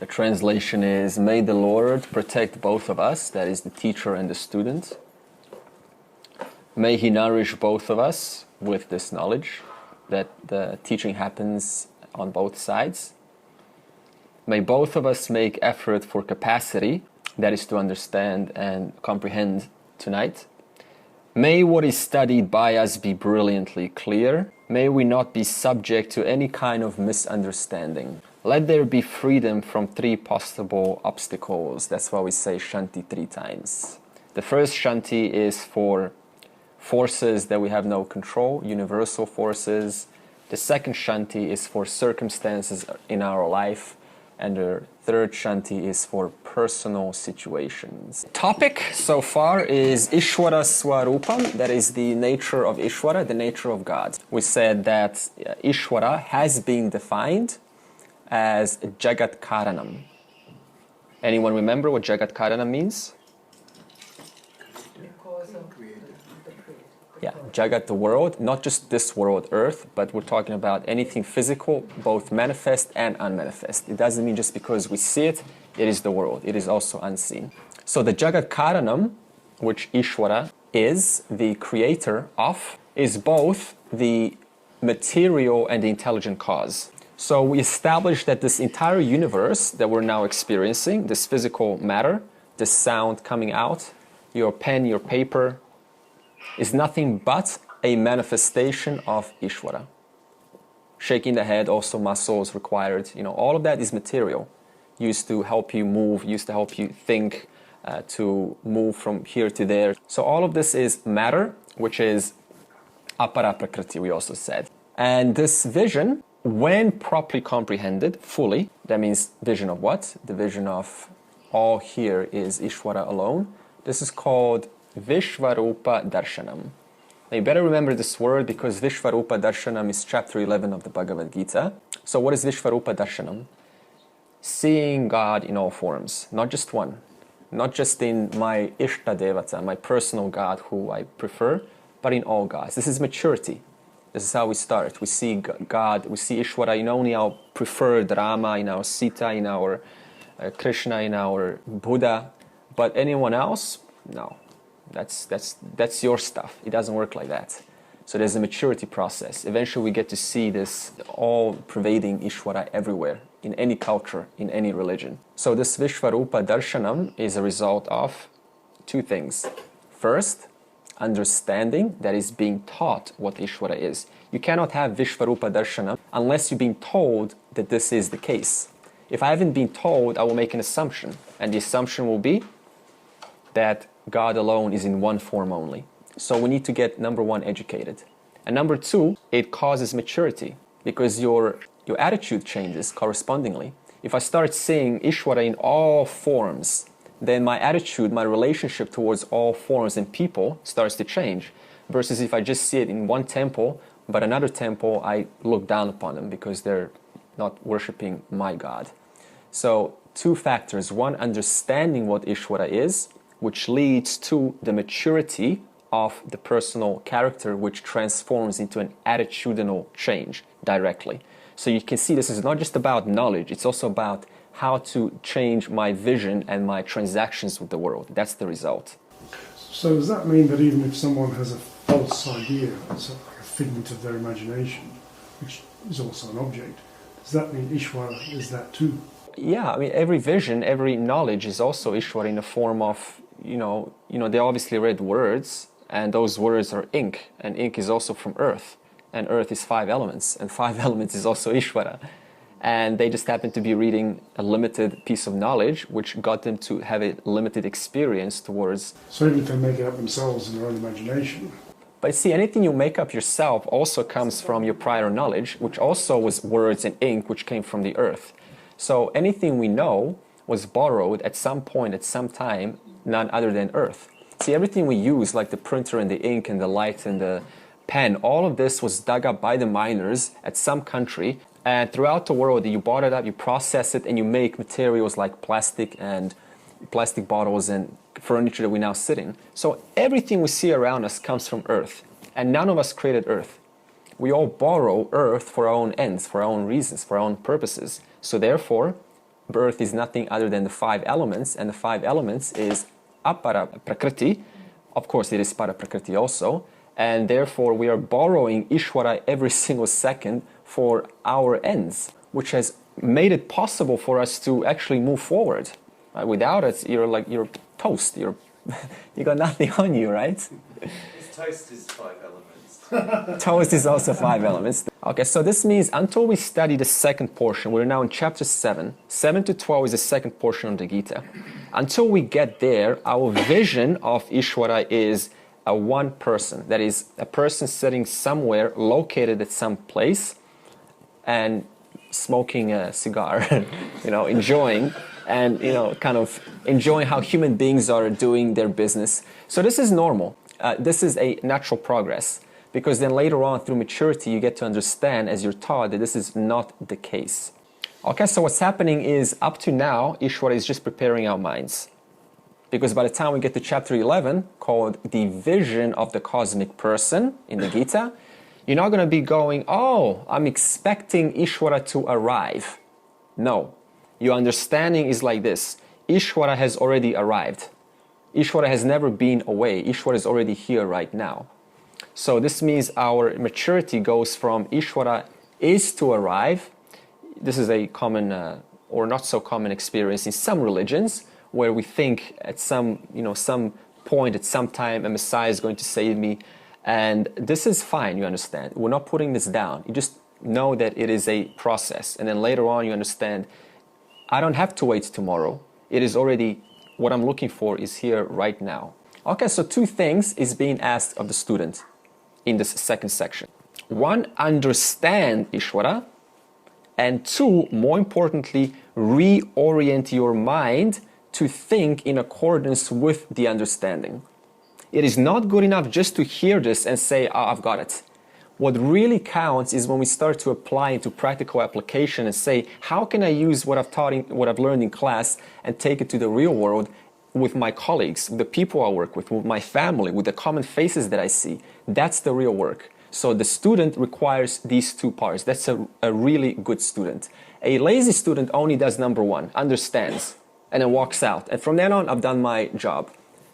The translation is, may the Lord protect both of us, that is the teacher and the student. May He nourish both of us with this knowledge that the teaching happens on both sides. May both of us make effort for capacity, that is to understand and comprehend tonight. May what is studied by us be brilliantly clear. May we not be subject to any kind of misunderstanding. Let there be freedom from three possible obstacles. That's why we say Shanti 3 times. The first Shanti is for forces that we have no control, universal forces. The second Shanti is for circumstances in our life. And the third Shanti is for personal situations. Topic so far is Ishwara Swarupam, that is the nature of Ishwara, the nature of God. We said that Ishwara has been defined as Jagat Karanam. Anyone remember what Jagat Karanam means? Yeah, Jagat, the world, not just this world, Earth, but we're talking about anything physical, both manifest and unmanifest. It doesn't mean just because we see it, it is the world. It is also unseen. So the Jagat Karanam, which Ishwara is the creator of, is both the material and the intelligent cause. So we established that this entire universe that we're now experiencing, this physical matter, this sound coming out, your pen, your paper, is nothing but a manifestation of Ishwara. Shaking the head, also muscles required, all of that is material. Used to help you move, used to help you think, to move from here to there. So all of this is matter, which is apara Prakruti, we also said. And this vision, when properly comprehended fully, that means vision of what? The vision of all here is Ishwara alone. This is called Vishvarupa Darshanam. Now you better remember this word because Vishvarupa Darshanam is chapter 11 of the Bhagavad Gita. So what is Vishvarupa Darshanam? Seeing God in all forms, not just one. Not just in my Ishta Devata, my personal God who I prefer, but in all gods. This is maturity. This is how we start. We see God, we see Ishwara in only our preferred Rama, in our Sita, in our Krishna, in our Buddha. But anyone else? No. That's your stuff. It doesn't work like that. So there's a maturity process. Eventually we get to see this all-pervading Ishwara everywhere, in any culture, in any religion. So this Vishvarupa Darshanam is a result of two things. First, understanding, that is being taught what Ishwara is. You cannot have Vishvarupa Darshanam unless you're being told that this is the case. If I haven't been told, I will make an assumption. And the assumption will be that God alone is in one form only. So we need to get, number one, educated. And number two, it causes maturity because your attitude changes correspondingly. If I start seeing Ishwara in all forms, then my attitude, my relationship towards all forms and people starts to change. Versus if I just see it in one temple, but another temple, I look down upon them because they're not worshipping my God. So two factors. One, understanding what Ishwara is, which leads to the maturity of the personal character, which transforms into an attitudinal change directly. So you can see this is not just about knowledge, it's also about how to change my vision and my transactions with the world. That's the result. So does that mean that even if someone has a false idea, it's like a figment of their imagination, which is also an object, does that mean Ishwara is that too? Yeah, I mean, every vision, every knowledge is also Ishwara in the form of, they obviously read words, and those words are ink, and ink is also from earth, and earth is 5 elements, and 5 elements is also Ishwara. And they just happen to be reading a limited piece of knowledge, which got them to have a limited experience towards... So even if they make it up themselves in their own imagination... But see, anything you make up yourself also comes from your prior knowledge, which also was words and ink, which came from the earth. So anything we know was borrowed at some point, at some time, none other than earth. See, everything we use, like the printer and the ink and the light and the pen, all of this was dug up by the miners at some country, and throughout the world you bought it up, you process it, and you make materials like plastic and plastic bottles and furniture that we now sit in. So everything we see around us comes from earth, and none of us created earth. We all borrow earth for our own ends, for our own reasons, for our own purposes. So therefore, earth is nothing other than the 5 elements, and the 5 elements is apara Prakruti. Of course, it is para Prakriti also, and therefore we are borrowing Ishwara every single second for our ends, which has made it possible for us to actually move forward. Right? Without it, you're toast. You got nothing on you, right? Toast is 5 elements. Toast is also 5 elements. Okay, so this means until we study the second portion, we're now in chapter 7. 7 to 12 is the second portion of the Gita. Until we get there, our vision of Ishwara is a one person. That is, a person sitting somewhere, located at some place, and smoking a cigar, enjoying, and kind of enjoying how human beings are doing their business. So this is normal. This is a natural progress, because then later on through maturity you get to understand, as you're taught, that this is not the case. Okay, so what's happening is, up to now, Ishwara is just preparing our minds. Because by the time we get to chapter 11, called the vision of the cosmic person in the Gita, you're not going to be going, oh, I'm expecting Ishwara to arrive. No. Your understanding is like this. Ishwara has already arrived. Ishwara has never been away. Ishwara is already here right now. So this means our maturity goes from Ishwara is to arrive. This is a common or not so common experience in some religions, where we think at some point, at some time, a Messiah is going to save me. And this is fine, you understand. We're not putting this down. You just know that it is a process. And then later on you understand, I don't have to wait tomorrow. It is already, what I'm looking for is here right now. Okay, so 2 things is being asked of the student in this second section. 1, understand Ishwara. And 2, more importantly, reorient your mind to think in accordance with the understanding. It is not good enough just to hear this and say, oh, I've got it. What really counts is when we start to apply into practical application and say, how can I use what I've learned in class and take it to the real world with my colleagues, with the people I work with my family, with the common faces that I see? That's the real work. So the student requires these 2 parts. That's a really good student. A lazy student only does number 1, understands, and then walks out. And from then on, I've done my job.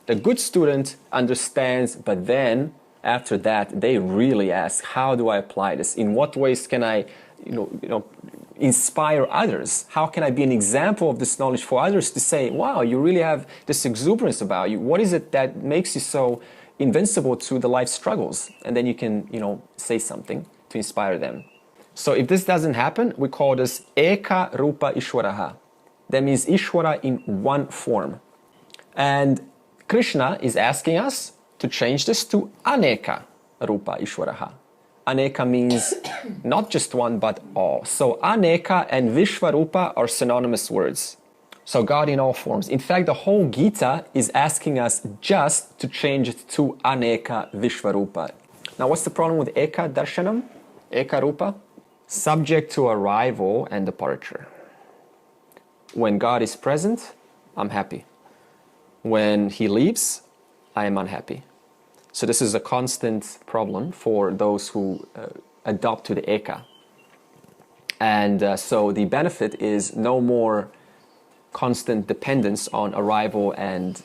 The good student understands, but then after that, they really ask, how do I apply this? In what ways can I, inspire others? How can I be an example of this knowledge for others to say, wow, you really have this exuberance about you. What is it that makes you so invincible to the life struggles? And then you can, say something to inspire them. So if this doesn't happen, we call this Eka Rupa Ishwaraha. That means Ishwara in one form. And Krishna is asking us to change this to Aneka Rupa Ishwaraha. Aneka means not just one, but all. So Aneka and Vishvarupa are synonymous words. So God in all forms. In fact, the whole Gita is asking us just to change it to Aneka Vishvarupa. Now, what's the problem with Eka Darshanam? Eka Rupa? Subject to arrival and departure. When God is present, I'm happy. When He leaves, I am unhappy. So this is a constant problem for those who adopt to the Eka. And so the benefit is no more constant dependence on arrival and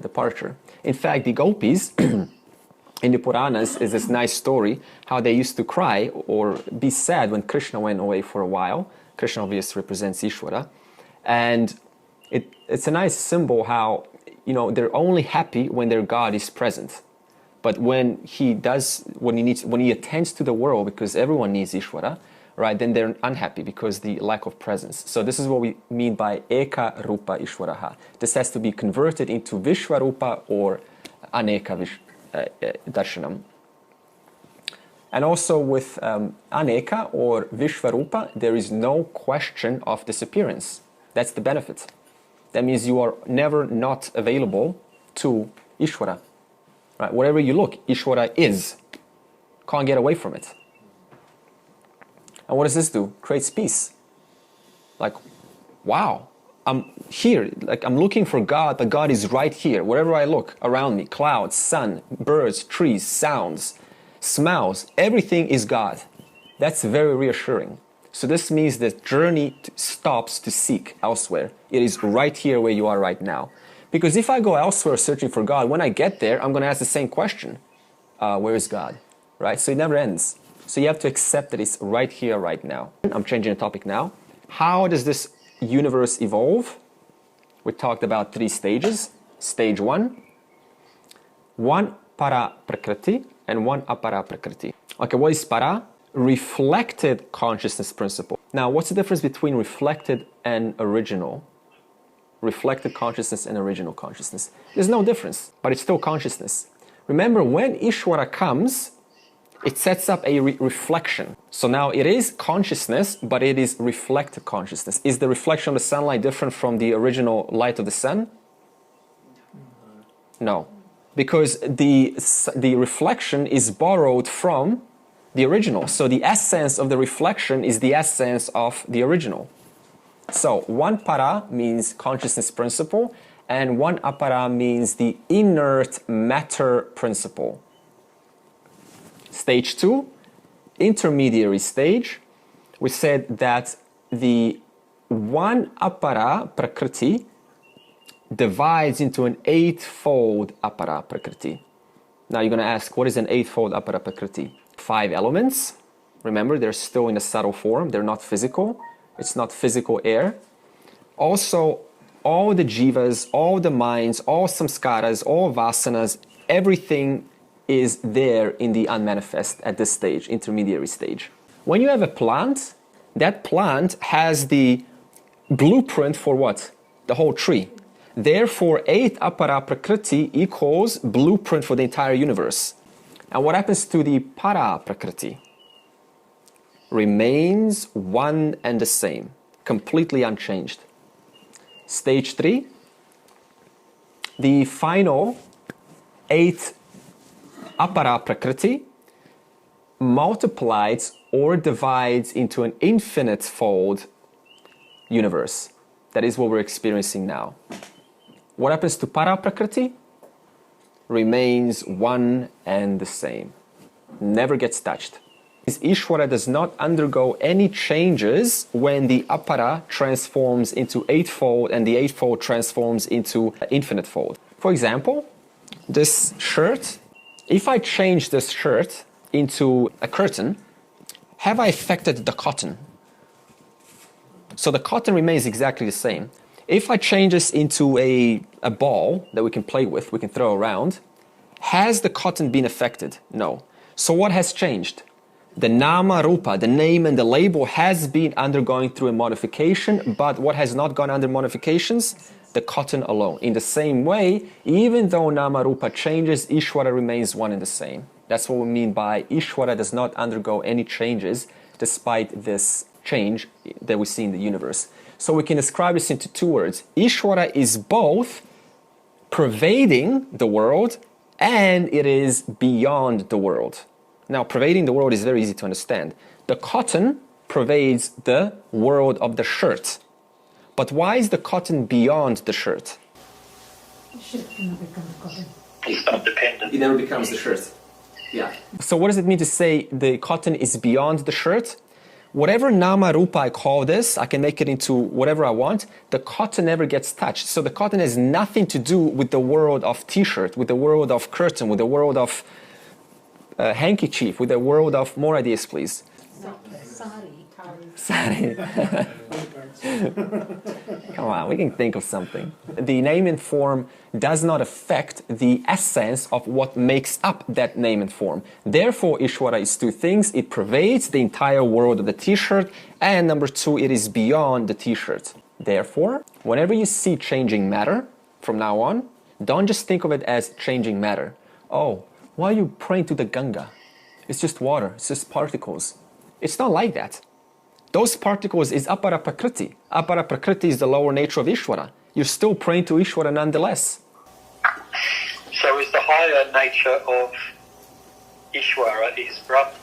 departure. In fact, the gopis in the Puranas is this nice story how they used to cry or be sad when Krishna went away for a while. Krishna obviously represents Ishwara. And it's a nice symbol how, they're only happy when their God is present. But when he attends to the world, because everyone needs Ishwara, right, then they're unhappy because the lack of presence. So this is what we mean by Eka Rupa Ishwaraha. This has to be converted into Vishvarupa or Aneka Darshanam. And also with Aneka or Vishvarupa, there is no question of disappearance. That's the benefit. That means you are never not available to Ishwara. Right? Wherever you look, Ishwara is. Can't get away from it. And what does this do? Creates peace. Like, wow, I'm here. Like, I'm looking for God, but God is right here. Wherever I look around me, clouds, sun, birds, trees, sounds, smouse, everything is God. That's very reassuring. So this means the journey stops to seek elsewhere. It is right here where you are right now. Because if I go elsewhere searching for God, when I get there, I'm going to ask the same question. Where is God? Right? So it never ends. So you have to accept that it's right here, right now. I'm changing the topic now. How does this universe evolve? We talked about 3 stages. Stage 1, one para prakriti and one apara prakriti. Okay, what is para? Reflected consciousness principle. Now, what's the difference between reflected and original? Reflected consciousness and original consciousness. There's no difference, but it's still consciousness. Remember, when Ishwara comes, it sets up a reflection. So now it is consciousness, but it is reflected consciousness. Is the reflection of the sunlight different from the original light of the sun? No. Because the reflection is borrowed from the original. So the essence of the reflection is the essence of the original. So one para means consciousness principle, and one apara means the inert matter principle. Stage 2, intermediary stage, we said that the one apara prakriti divides into an 8-fold apara prakriti. Now you're going to ask, what is an 8-fold apara prakriti? 5 elements. Remember, they're still in a subtle form. They're not physical. It's not physical air. Also, all the jivas, all the minds, all samskaras, all vasanas, everything is there in the unmanifest at this stage, intermediary stage. When you have a plant, that plant has the blueprint for what? The whole tree. Therefore, 8 apara prakriti equals blueprint for the entire universe. And what happens to the para prakriti? Remains one and the same, completely unchanged. Stage 3, the final 8 apara prakriti multiplies or divides into an infinite-fold universe. That is what we're experiencing now. What happens to para prakriti? Remains one and the same. Never gets touched. Ishwara does not undergo any changes when the apara transforms into 8-fold and the 8-fold transforms into infinite-fold. For example, this shirt, if I change this shirt into a curtain, have I affected the cotton? So the cotton remains exactly the same. If I change this into a ball that we can play with, we can throw around, has the cotton been affected? No. So what has changed? The nama rupa, the name and the label has been undergoing through a modification, but what has not gone under modifications? The cotton alone. In the same way, even though nama rupa changes, Ishwara remains one and the same. That's what we mean by Ishwara does not undergo any changes despite this change that we see in the universe. So we can describe this into 2 words. Ishwara is both pervading the world and it is beyond the world. Now, pervading the world is very easy to understand. The cotton pervades the world of the shirt. But why is the cotton beyond the shirt? The shirt never becomes cotton. It's not dependent. It never becomes the shirt. Yeah. So what does it mean to say the cotton is beyond the shirt? Whatever nama rupa I call this, I can make it into whatever I want. The cotton never gets touched. So the cotton has nothing to do with the world of t-shirt, with the world of curtain, with the world of handkerchief, with the world of more ideas, please. Sari. Come on, we can think of something. The name and form does not affect the essence of what makes up that name and form. Therefore, Ishwara is 2 things. It pervades the entire world of the t-shirt, and number 2, it is beyond the t-shirt. Therefore, whenever you see changing matter from now on, don't just think of it as changing matter. Oh, why are you praying to the Ganga? It's just water, it's just particles. It's not like that. Those particles is apara prakriti. Apara prakriti is the lower nature of Ishwara. You're still praying to Ishwara nonetheless. So is the higher nature of Ishwara is Brahman?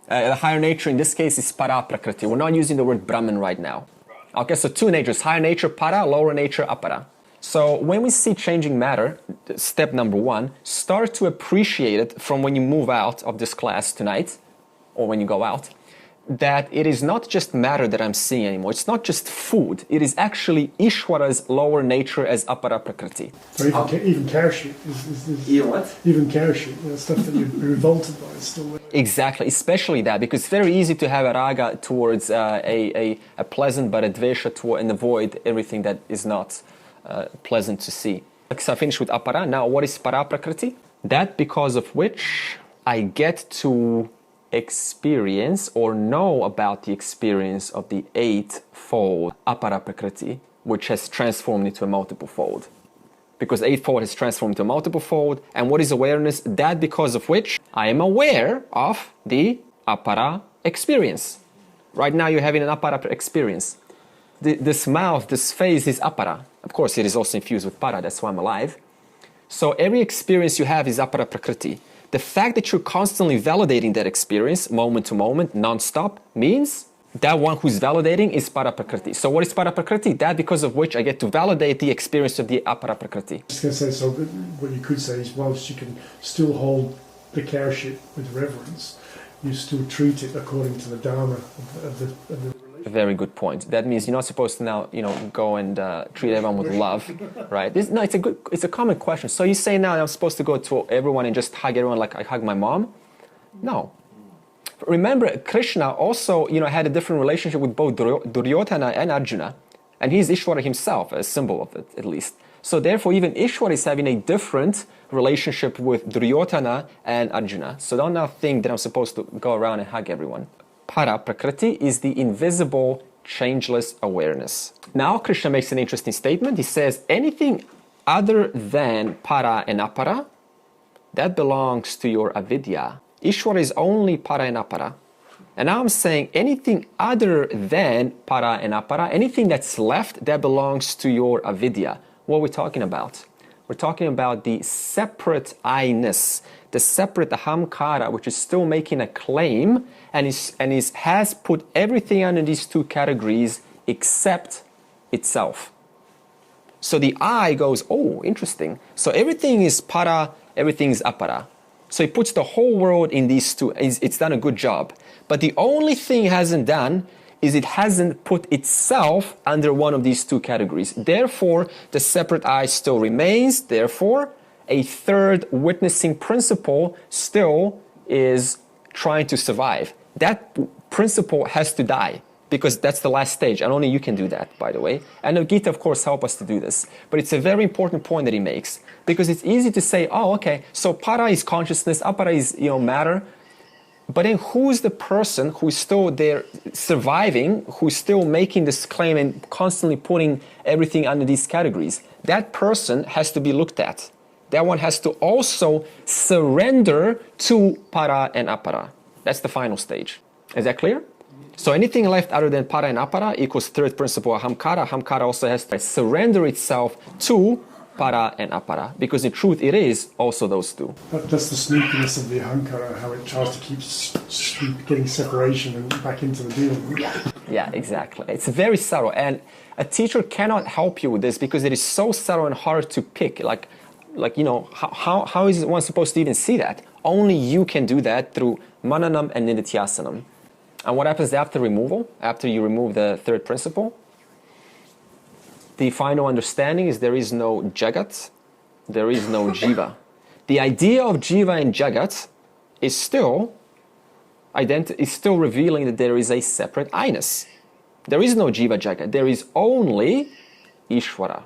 The higher nature in this case is para prakriti. We're not using the word Brahman right now. Okay, so 2 natures, higher nature para, lower nature apara. So when we see changing matter, step number one, start to appreciate it from when you move out of this class tonight, or when you go out, that it is not just matter that I'm seeing anymore. It's not just food. It is actually Ishwara's lower nature as apara prakriti. So even Karashi is Even what? even Karashi, stuff that you're revolted by is still there. Exactly, especially that, because it's very easy to have a raga towards a pleasant, but a dvesha toward, and avoid everything that is not pleasant to see. So I finished with apara. Now, what is para prakriti? That because of which I get to experience or know about the experience of the eightfold apara prakriti, which has transformed into a multiple fold. Because eightfold has transformed into a multiple fold. And what is awareness? That because of which I am aware of the apara experience. Right now you're having an apara experience. This mouth, this face is apara. Of course, it is also infused with para, that's why I'm alive. So every experience you have is apara prakriti. The fact that you're constantly validating that experience, moment to moment, non-stop, means that one who's validating is para prakriti. So what is para prakriti? That because of which I get to validate the experience of the apara prakriti. I was going to say, so what you could say is, whilst you can still hold the Karashit with reverence, you still treat it according to the dharma of the relation. A very good point. That means you're not supposed to now, go and treat everyone with love, right? It's a common question. So you say now I'm supposed to go to everyone and just hug everyone like I hug my mom? No. Remember, Krishna also, had a different relationship with both Duryodhana and Arjuna, and he's Ishwara himself, a symbol of it, at least. So therefore, even Ishwara is having a different relationship with Duryodhana and Arjuna. So don't now think that I'm supposed to go around and hug everyone. Para prakriti is the invisible, changeless awareness. Now Krishna makes an interesting statement. He says, anything other than para and apara, that belongs to your avidya. Ishwara is only para and apara. And now I'm saying anything other than para and apara, anything that's left, that belongs to your avidya. What are we talking about? We're talking about the separate I-ness, the separate ahamkara, which is still making a claim and has put everything under these two categories except itself. So the I goes, oh, interesting. So everything is para, everything is apara. So it puts the whole world in these two. It's done a good job. But the only thing it hasn't done is it hasn't put itself under one of these two categories. Therefore, the separate I still remains. Therefore, a third witnessing principle still is trying to survive. That principle has to die because that's the last stage, and only you can do that, by the way. And the Gita, of course, helps us to do this. But it's a very important point that he makes, because it's easy to say, oh, okay, so para is consciousness, apara is matter. But then who's the person who's still there surviving, who's still making this claim and constantly putting everything under these categories? That person has to be looked at. That one has to also surrender to para and apara. That's the final stage. Is that clear? So anything left other than para and apara equals third principle ahamkara. Ahamkara also has to surrender itself to para and apara, because in truth it is also those two. That's the sneakiness of the ahamkara, how it tries to keep getting separation and back into the deal. Yeah, exactly. It's very subtle, and a teacher cannot help you with this because it is so subtle and hard to pick. How is one supposed to even see that? Only you can do that through mananam and nididhyasanam. And what happens after removal? After you remove the third principle? The final understanding is there is no Jagat, there is no Jeeva. The idea of Jeeva and Jagat is still revealing that there is a separate I-ness. There is no Jeeva Jagat, there is only Ishwara.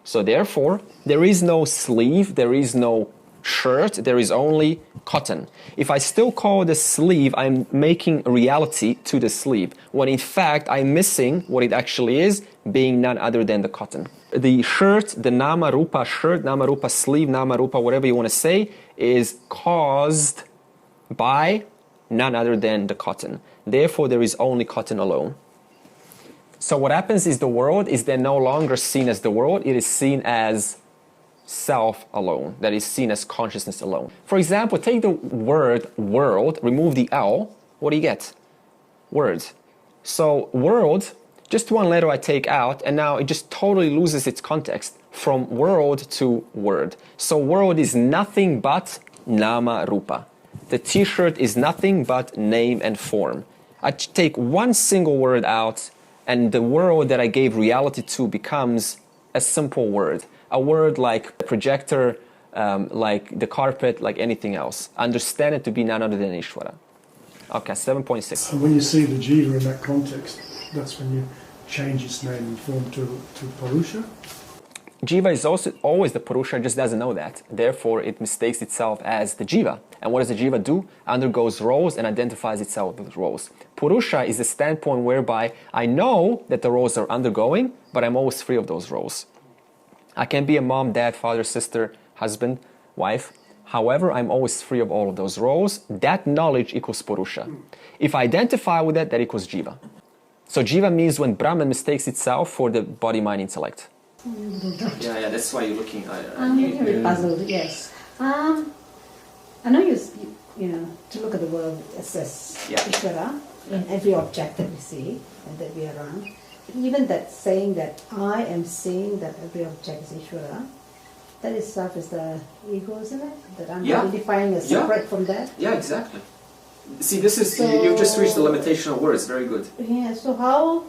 So therefore, there is no sleeve, there is no shirt, there is only cotton. If I still call the sleeve, I'm making reality to the sleeve, when in fact I'm missing what it actually is, being none other than the cotton. The shirt, the nama rupa shirt, nama rupa sleeve, nama rupa whatever you want to say, is caused by none other than the cotton. Therefore, there is only cotton alone. So what happens is the world is then no longer seen as the world, it is seen as self alone, that is seen as consciousness alone. For example, take the word world, remove the L, what do you get? Words. So world, just one letter I take out, and now it just totally loses its context. from world to word. So world is nothing but nama rupa. The t-shirt is nothing but name and form. I take one single word out, and the world that I gave reality to becomes a simple word. A word like projector, like the carpet, like anything else. Understand it to be none other than Ishwara. Okay, 7.6. And when you see the Jiva in that context, that's when you change its name and form to Purusha. Jiva is also always the Purusha, just doesn't know that. Therefore, it mistakes itself as the Jiva. And what does the Jiva do? Undergoes roles and identifies itself with roles. Purusha is the standpoint whereby I know that the roles are undergoing, but I'm always free of those roles. I can be a mom, dad, father, sister, husband, wife. However, I'm always free of all of those roles. That knowledge equals Purusha. If I identify with that, that equals Jiva. So Jiva means when Brahman mistakes itself for the body, mind, intellect. Yeah, that's why you're looking. I'm a little bit puzzled. Yes, I know you know to look at the world as Ishwara in every object that we see and that we are around. Even that saying that I am seeing that every object is Ishwara, that itself is the ego, isn't it? That I'm identifying as separate from that. Yeah, exactly. See, this is you've just reached the limitation of words. Very good. Yeah. So how?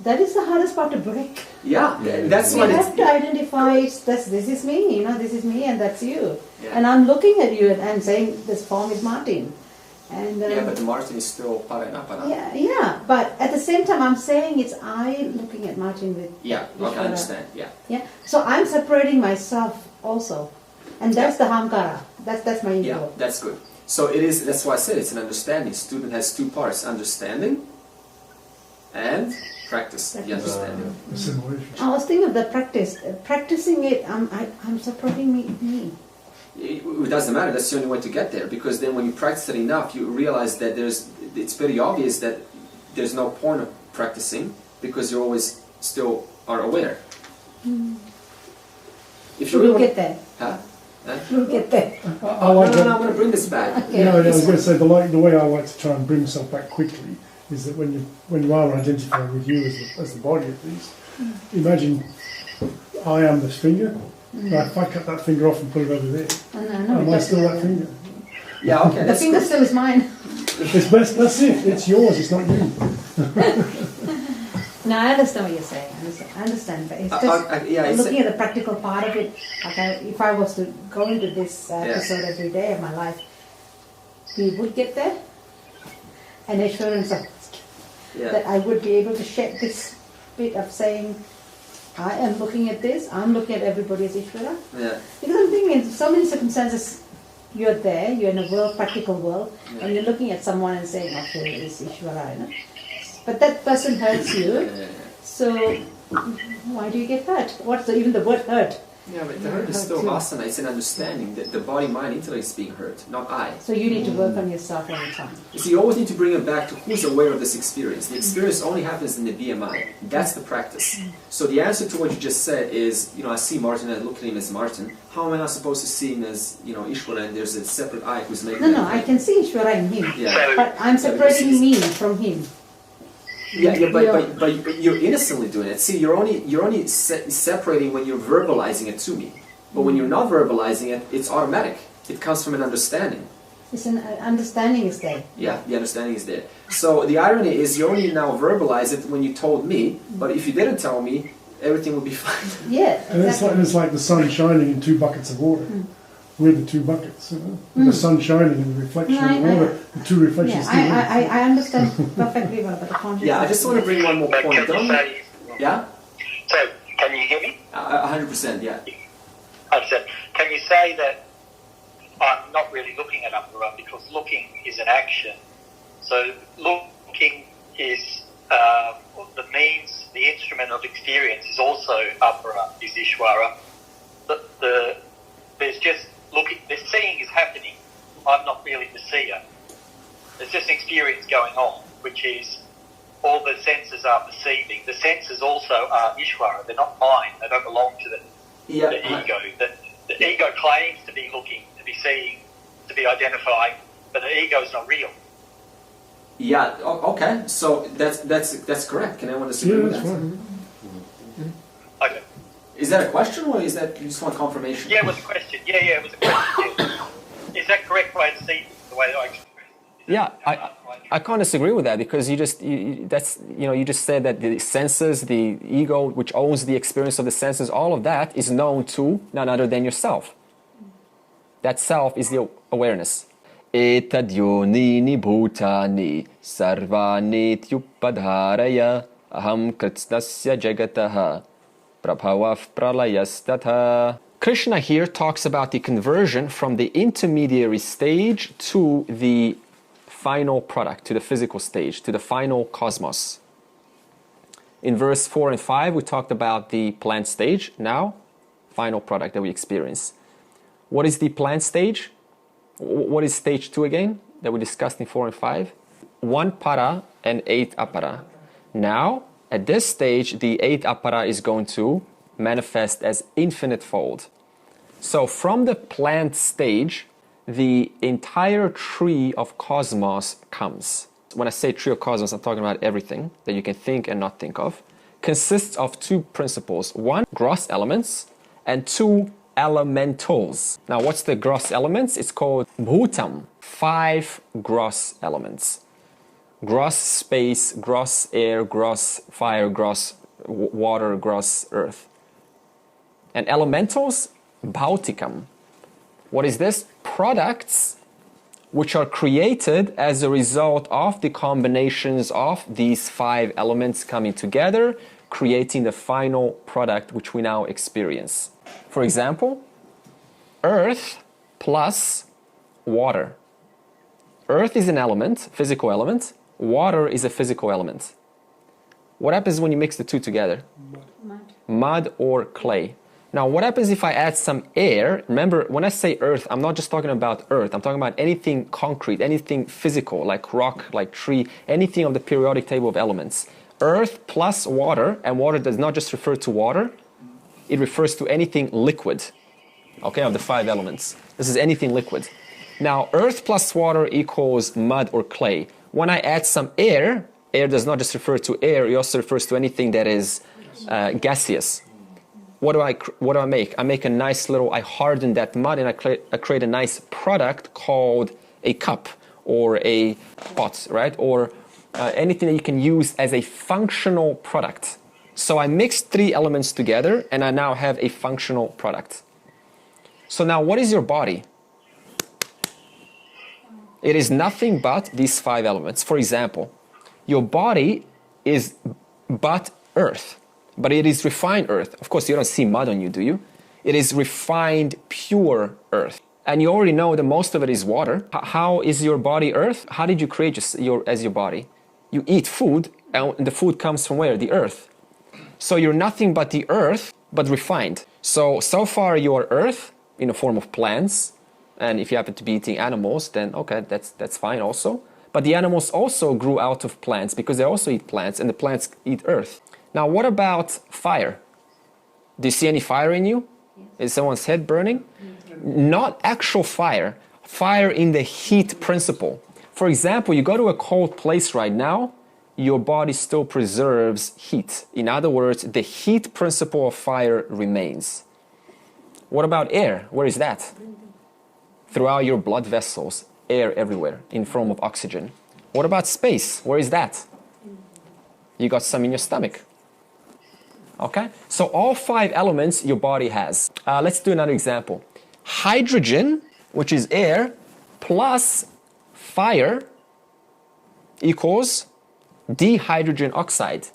That is the hardest part to break. Yeah, that's we what have to identify. This is me. This is me, and that's you. Yeah. And I'm looking at you and saying this form is Martin. And but the Martin is still Paranapana. Yeah. But at the same time, I'm saying it's I looking at Martin with. Yeah. Okay, I understand. Yeah. Yeah. So I'm separating myself also, and that's the hamkara. That's my ego. Yeah, that's good. So it is. That's why I said it's an understanding. Student has two parts: understanding and practice. The understanding. I was thinking of the practice. Practicing it, I'm separating me. It doesn't matter. That's the only way to get there. Because then, when you practice it enough, you realize that it's very obvious that there's no point of practicing because you always still are aware. If you We'll get there. Huh? We'll get there. I want to bring this back. Okay. I was going to say the way I like to try and bring myself back quickly is that when you are identifying with you as the body at least, imagine I am this finger. If I cut that finger off and put it over there, am I still that finger? Yeah, okay. The finger still is mine. That's it. It's yours. It's not you. No, I understand what you're saying. I understand, but it's just I'm looking at the practical part of it. Like if I was to go into this episode every day of my life, we would get there. An assurance of that I would be able to shed this bit of saying, I am looking at this, I'm looking at everybody as Ishwara. Yeah. Because I'm thinking in so many circumstances, you're there, you're in a world, practical world, and you're looking at someone and saying, okay, it's Ishwara, But that person hurts you, so why do you get hurt? What's even the word hurt? Yeah, but the hurt is still asana. It's an understanding that the body, mind, intellect is being hurt, not I. So you need to work on yourself all the time. So you always need to bring it back to who's aware of this experience. The experience only happens in the BMI. That's the practice. So the answer to what you just said is, I see Martin and I look at him as Martin. How am I not supposed to see him as, Ishwara, and there's a separate I who's making No, I can see Ishwara in him. Yeah. But I'm separating me from him. But you're innocently doing it. See, you're only separating when you're verbalizing it to me. But when you're not verbalizing it, it's automatic. It comes from an understanding. It's an understanding is there. Yeah, the understanding is there. So the irony is you only now verbalize it when you told me, but if you didn't tell me, everything would be fine. Yeah, and it's like the sun shining in two buckets of water. We're the two buckets, The sun shining and the reflection of the water, the two reflections. I understand perfectly well, but the consciousness. Yeah, I just want to bring one more point. Yeah? So, can you hear me? 100%, yeah. Can you say that I'm not really looking at Upara because looking is an action. So looking is the means, the instrument of experience is also Upara, is Ishwara. There's just looking, the seeing is happening. I'm not really the seer. There's just an experience going on, which is all the senses are perceiving. The senses also are Ishwara. They're not mine. They don't belong to the ego. The ego claims to be looking, to be seeing, to be identifying, but the ego is not real. Yeah. Okay. So that's correct. Can anyone disagree with that? Okay. Is that a question, or is that you just want confirmation? Yeah, it was a question. Yeah, it was a question. Yeah. Is that correct way to see the way that I express it? Yeah, I can't disagree with that, because you just said that the senses, the ego, which owns the experience of the senses, all of that is known to none other than yourself. That self is the awareness. Etad yonini bhutani sarvani tyupadharaya aham kritsnasya jagataha prabhavav pralayastata. Krishna here talks about the conversion from the intermediary stage to the final product, to the physical stage, to the final cosmos. In verse 4 and 5, we talked about the plant stage. Now, final product that we experience. What is the plant stage? What is stage 2 again, that we discussed in 4 and 5? 1 para and 8 apara. Now, at this stage, the 8 apara is going to manifest as infinite fold. So from the plant stage, the entire tree of cosmos comes. When I say tree of cosmos, I'm talking about everything that you can think and not think of. Consists of 2 principles. 1, gross elements, and 2, elementals. Now, what's the gross elements? It's called bhutam. 5 gross elements. Gross space, gross air, gross fire, gross water, gross earth. And elementals, bhautikam. What is this? Products which are created as a result of the combinations of these 5 elements coming together, creating the final product which we now experience. For example, earth plus water. Earth is an element, physical element. Water is a physical element. What happens when you mix the 2 together? Mud or clay. Now, what happens if I add some air? Remember, when I say earth, I'm not just talking about earth. I'm talking about anything concrete, anything physical, like rock, like tree, anything of the periodic table of elements. Earth plus water, and water does not just refer to water. It refers to anything liquid, okay, of the 5 elements. This is anything liquid. Now, earth plus water equals mud or clay. When I add some air, air does not just refer to air, it also refers to anything that is gaseous. What do I make? I make a nice little, I harden that mud and I create a nice product called a cup or a pot, right? Or anything that you can use as a functional product. So I mix 3 elements together and I now have a functional product. So now what is your body? It is nothing but these 5 elements. For example, your body is but earth, but it is refined earth. Of course, you don't see mud on you, do you? It is refined, pure earth. And you already know that most of it is water. How is your body earth? How did you create your body? You eat food, and the food comes from where? The earth. So you're nothing but the earth, but refined. So far you are earth in the form of plants. And if you happen to be eating animals, then okay, that's fine also. But the animals also grew out of plants because they also eat plants, and the plants eat earth. Now, what about fire? Do you see any fire in you? Is someone's head burning? Not actual fire. Fire in the heat principle. For example, you go to a cold place right now, your body still preserves heat. In other words, the heat principle of fire remains. What about air? Where is that? Throughout your blood vessels, air everywhere in form of oxygen. What about space? Where is that? You got some in your stomach. Okay? So all 5 elements your body has. Let's do another example. Hydrogen, which is air, plus fire equals dihydrogen oxide.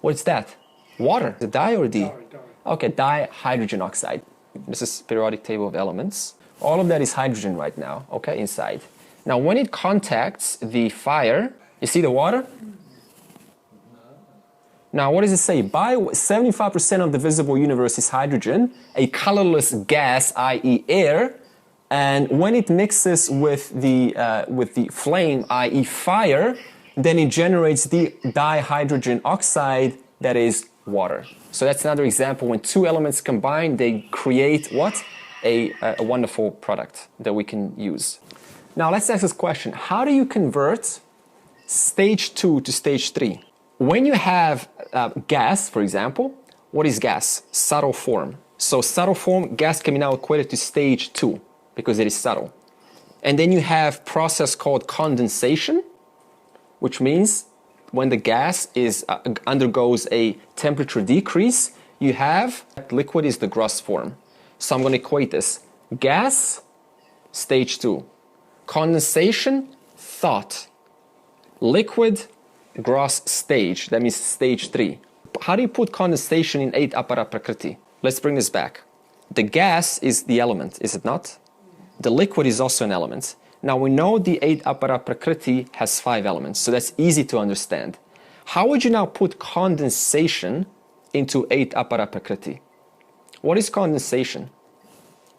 What's that? Water. The di or d? Okay, dihydrogen oxide. This is periodic table of elements. All of that is hydrogen right now, okay, inside. Now, when it contacts the fire, you see the water? Now, what does it say? 75% of the visible universe is hydrogen, a colorless gas, i.e. air, and when it mixes with the flame, i.e. fire, then it generates the dihydrogen oxide, that is water. So that's another example. When 2 elements combine, they create what? A wonderful product that we can use. Now let's ask this question. How do you convert stage 2 to stage 3? When you have gas, for example, What is gas? Subtle form. So subtle form, gas can be now equated to stage 2 because it is subtle. And then you have process called condensation, which means when the gas undergoes a temperature decrease, you have liquid is the gross form. So I'm going to equate this. Gas, stage 2. Condensation, thought. Liquid, gross stage. That means stage 3. How do you put condensation in 8 apara prakriti? Let's bring this back. The gas is the element, is it not? The liquid is also an element. Now we know the 8 apara prakriti has 5 elements, so that's easy to understand. How would you now put condensation into 8 apara prakriti? What is condensation?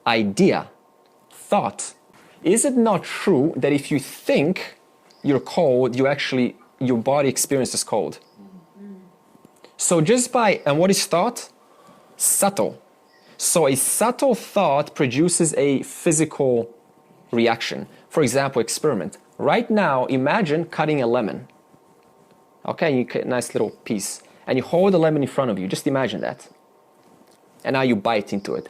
Idea, thought. Is it not true that if you think you're cold, your body experiences cold? So just by, and what is thought? Subtle. So a subtle thought produces a physical reaction. For example, experiment. Right now, imagine cutting a lemon. Okay, you cut a nice little piece. And you hold the lemon in front of you. Just imagine that. And now you bite into it.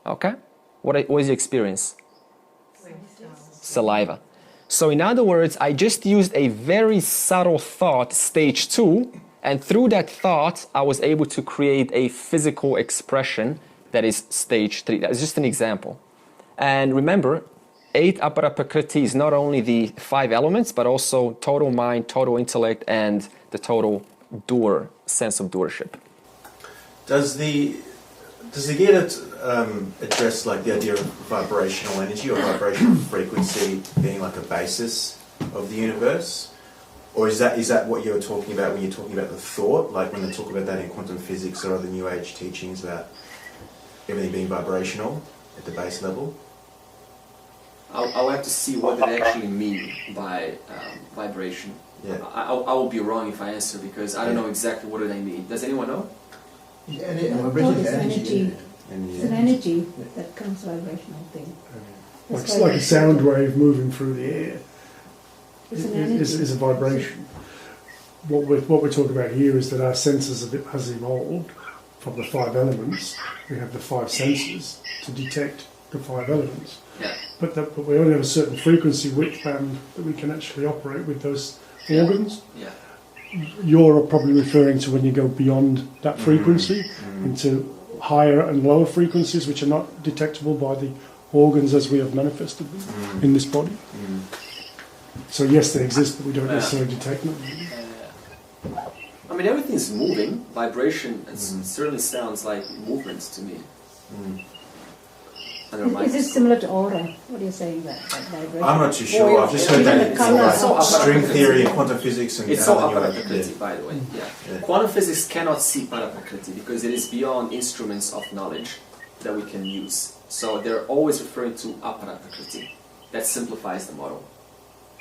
Okay? What is your experience? Saliva. So in other words, I just used a very subtle thought, stage 2, and through that thought, I was able to create a physical expression that is stage 3. That's just an example. And remember, 8 apara prakriti is not only the 5 elements, but also total mind, total intellect, and the total doer, sense of doership. Does the Gita address like the idea of vibrational energy or vibrational frequency being like a basis of the universe? Or is that what you're talking about when you're talking about the thought? Like when they talk about that in quantum physics or other New Age teachings about everything being vibrational at the base level? I'll have to see what they actually mean by vibration. Yeah. I will be wrong if I answer because I don't know exactly what do they mean. Does anyone know? Thought is energy. It's an energy that comes vibrational thing. It's like a sound wave moving through the air. Is a vibration. What we're talking about here is that our senses has evolved from the 5 elements. We have the 5 senses to detect the 5 elements. Yeah. But we only have a certain frequency width band that we can actually operate with those organs. Yeah. You're probably referring to when you go beyond that frequency into higher and lower frequencies which are not detectable by the organs as we have manifested them in this body. So yes, they exist, but we don't necessarily detect them. I mean, everything's moving. Vibration certainly sounds like movements to me. Is it similar to aura? What are you saying that vibration? I'm not too sure. I've just heard that it's string theory and quantum physics and it's all Aparaprakriti, by the way. Yeah. Quantum physics cannot see Paraprakriti because it is beyond instruments of knowledge that we can use. So they're always referring to Aparaprakriti. That simplifies the model.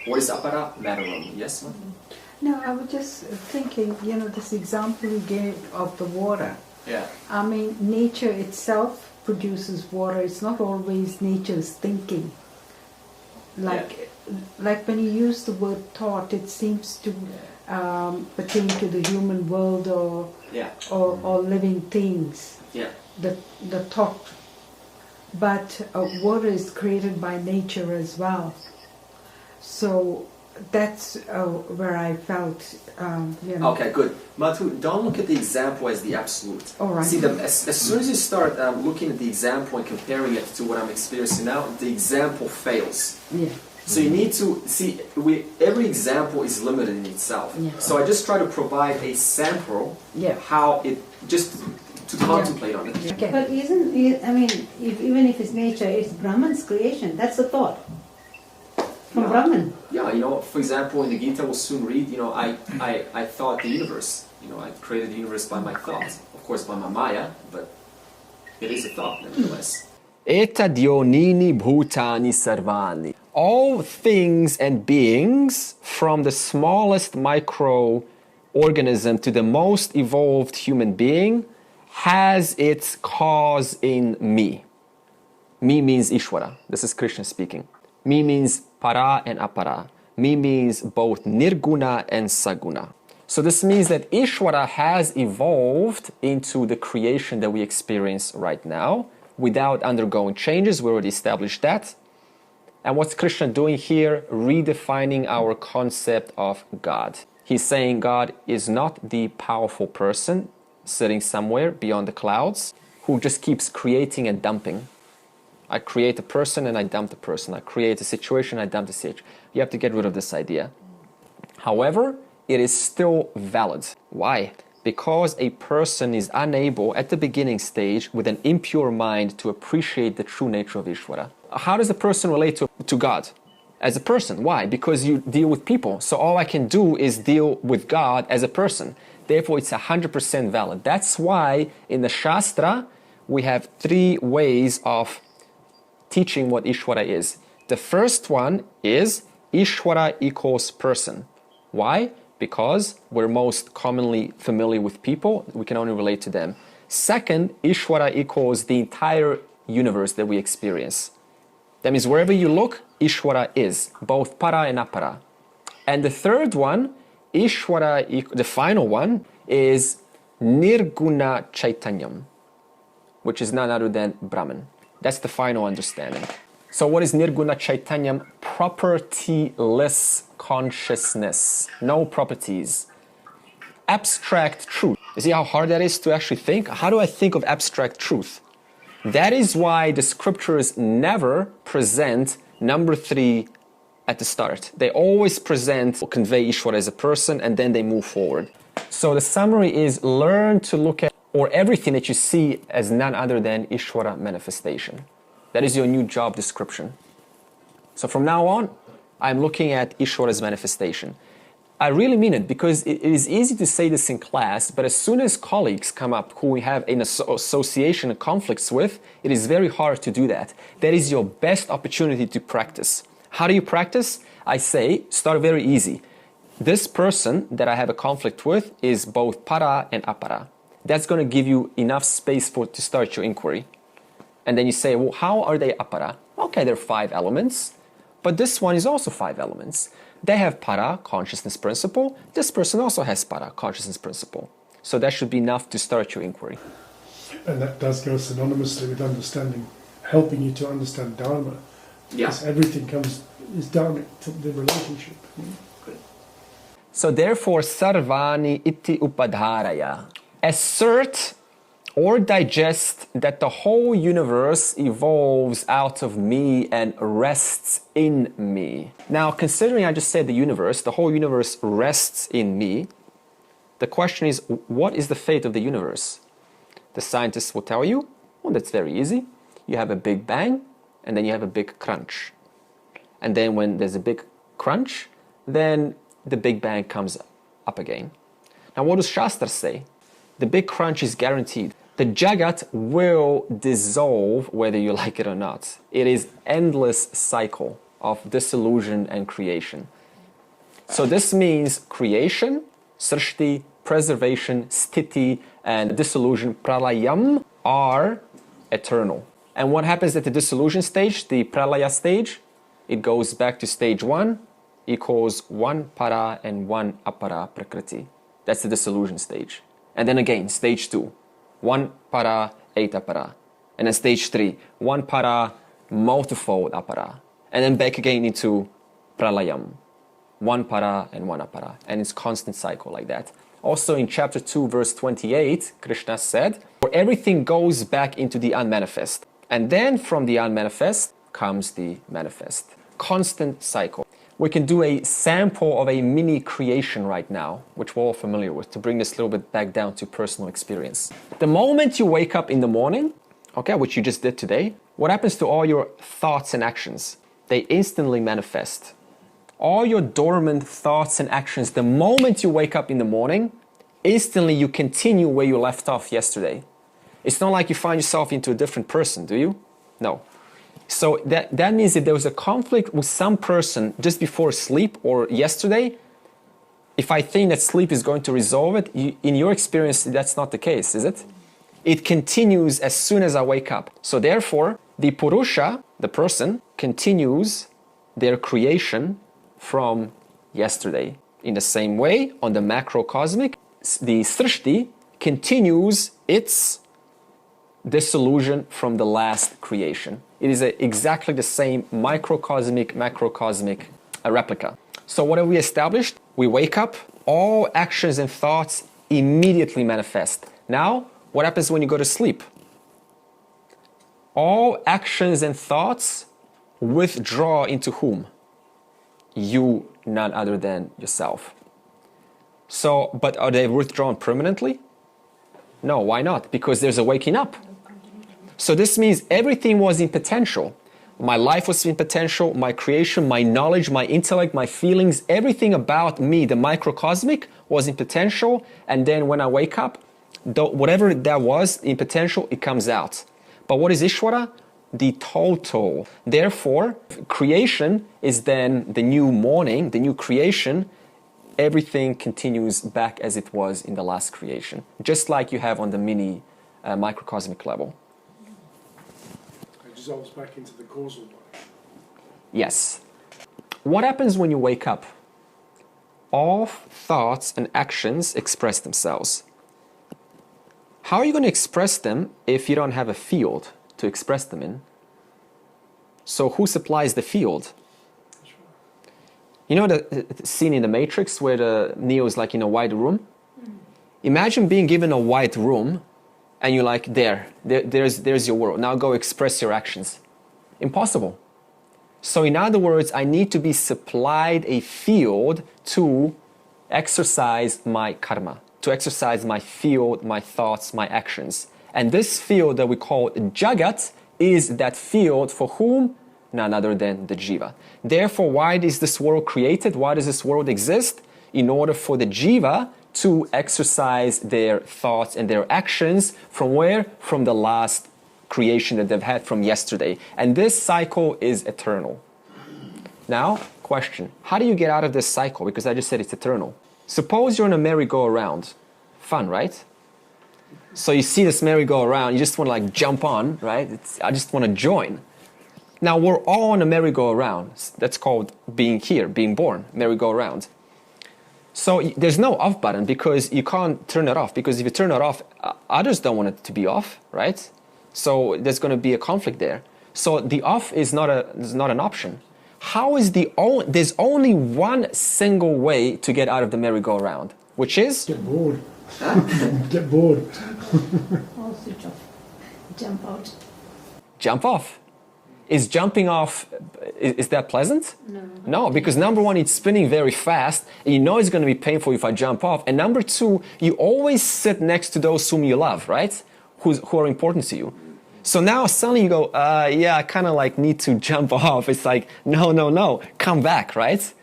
What is Apara? Matter only. Yes, ma'am? No, I was just thinking, this example you gave of the water. Yeah. I mean, nature itself produces water. It's not always nature's thinking. Like when you use the word thought, it seems to pertain to the human world or living things. Yeah. The thought. But water is created by nature as well. So that's where I felt, Okay, good. Madhu, don't look at the example as the absolute. All right. See, as soon as you start looking at the example and comparing it to what I'm experiencing now, the example fails. Yeah. So you need to see, every example is limited in itself. Yeah. So I just try to provide a sample, how it, just to contemplate on it. Okay. But even if it's nature, it's Brahman's creation. That's the thought. From Brahman. Yeah, for example, in the Gita we'll soon read, I thought the universe. I created the universe by my thoughts. Of course by my Maya, but it is a thought nevertheless. Etadionini bhutani sarvani. All things and beings, from the smallest microorganism to the most evolved human being, has its cause in me. Me means Ishwara. This is Krishna speaking. Me means para and apara. Me means both nirguna and saguna. So this means that Ishwara has evolved into the creation that we experience right now without undergoing changes. We already established that. And what's Krishna doing here? Redefining our concept of God. He's saying God is not the powerful person sitting somewhere beyond the clouds who just keeps creating and dumping. I create a person and I dump the person. I create a situation, I dump the situation. You have to get rid of this idea. However, it is still valid. Why? Because a person is unable at the beginning stage with an impure mind to appreciate the true nature of Ishwara. How does a person relate to God? As a person. Why? Because you deal with people. So all I can do is deal with God as a person. Therefore, it's 100% valid. That's why in the Shastra, we have 3 ways of teaching what Ishwara is. The first one is Ishwara equals person. Why? Because we're most commonly familiar with people. We can only relate to them. Second, Ishwara equals the entire universe that we experience. That means wherever you look, Ishwara is, both para and apara. And the third one, Ishwara, the final one, is Nirguna Chaitanyam, which is none other than Brahman. That's the final understanding. So what is Nirguna Chaitanyam? Propertyless consciousness. No properties. Abstract truth. You see how hard that is to actually think? How do I think of abstract truth? That is why the scriptures never present number 3 at the start. They always present or convey Ishwara as a person and then they move forward. So the summary is learn to look at or everything that you see as none other than Ishwara manifestation. That is your new job description. So from now on, I'm looking at Ishwara's manifestation. I really mean it because it is easy to say this in class, but as soon as colleagues come up who we have an association and conflicts with, it is very hard to do that. That is your best opportunity to practice. How do you practice? I say, start very easy. This person that I have a conflict with is both para and apara. That's going to give you enough space to start your inquiry. And then you say, well, how are they apara? Okay, there are 5 elements, but this one is also 5 elements. They have para, consciousness principle. This person also has para, consciousness principle. So that should be enough to start your inquiry. And that does go synonymously with understanding, helping you to understand Dharma. Yes, everything is Dharmic to the relationship. So therefore, sarvani iti upadharaya. Assert or digest that the whole universe evolves out of me and rests in me. Now, considering I just said the universe, the whole universe rests in me, the question is, what is the fate of the universe? The scientists will tell you, well, that's very easy. You have a big bang, and then you have a big crunch. And then when there's a big crunch, then the big bang comes up again. Now, what does Shastra say? The big crunch is guaranteed. The Jagat will dissolve whether you like it or not. It is endless cycle of dissolution and creation. So this means creation, srishti, preservation, sthiti, and dissolution, pralayam, are eternal. And what happens at the dissolution stage, the pralaya stage? It goes back to stage 1, equals 1 para and 1 apara prakruti. That's the dissolution stage. And then again, stage 2, 1 para, 8 apara. And then stage 3, 1 para, multifold apara. And then back again into pralayam, 1 para and 1 apara. And it's constant cycle like that. Also in chapter 2, verse 28, Krishna said, for everything goes back into the unmanifest. And then from the unmanifest comes the manifest. Constant cycle. We can do a sample of a mini creation right now, which we're all familiar with, to bring this a little bit back down to personal experience. The moment you wake up in the morning, okay, which you just did today, what happens to all your thoughts and actions? They instantly manifest. All your dormant thoughts and actions, the moment you wake up in the morning, instantly you continue where you left off yesterday. It's not like you find yourself into a different person, do you? No. So that means that there was a conflict with some person just before sleep or yesterday. If I think that sleep is going to resolve it, in your experience, that's not the case, is it? It continues as soon as I wake up. So therefore, the Purusha, the person, continues their creation from yesterday. In the same way, on the macrocosmic, the Srishti continues its dissolution from the last creation. It is exactly the same microcosmic, macrocosmic replica. So what have we established? We wake up, all actions and thoughts immediately manifest. Now, what happens when you go to sleep? All actions and thoughts withdraw into whom? You, none other than yourself. So, but are they withdrawn permanently? No, why not? Because there's a waking up. So this means everything was in potential. My life was in potential, my creation, my knowledge, my intellect, my feelings, everything about me, the microcosmic, was in potential. And then when I wake up, whatever that was in potential, it comes out. But what is Ishwara? The total. Therefore, creation is then the new morning, the new creation. Everything continues back as it was in the last creation, just like you have on the mini microcosmic level. It dissolves back into the causal body. Yes. What happens when you wake up? All thoughts and actions express themselves. How are you going to express them if you don't have a field to express them in? So who supplies the field? You know the scene in The Matrix where the Neo is like in a white room? Imagine being given a white room and you're like, there's your world. Now go express your actions. Impossible. So in other words, I need to be supplied a field to exercise my karma, to exercise my field, my thoughts, my actions. And this field that we call Jagat is that field for whom? None other than the Jeeva. Therefore, why is this world created? Why does this world exist? In order for the Jeeva to exercise their thoughts and their actions from where? From the last creation that they've had from yesterday. And this cycle is eternal. Now, question. How do you get out of this cycle? Because I just said it's eternal. Suppose you're on a merry-go-round. Fun, right? So you see this merry-go-round, you just want to like jump on, right? I just want to join. Now we're all on a merry-go-round. That's called being here, being born, merry-go-round. So there's no off button because you can't turn it off. Because if you turn it off, others don't want it to be off, right? So there's going to be a conflict there. So the off is not an option. How is there's only one single way to get out of the merry-go-round, which is? Get bored. Get bored. Or switch off. Jump out. Jump off. Is jumping off, is that pleasant? No. No, because number one, it's spinning very fast, and you know it's going to be painful if I jump off. And number two, you always sit next to those whom you love, right? Who are important to you. So now suddenly you go, yeah, I kind of like need to jump off. It's like, no, come back, right?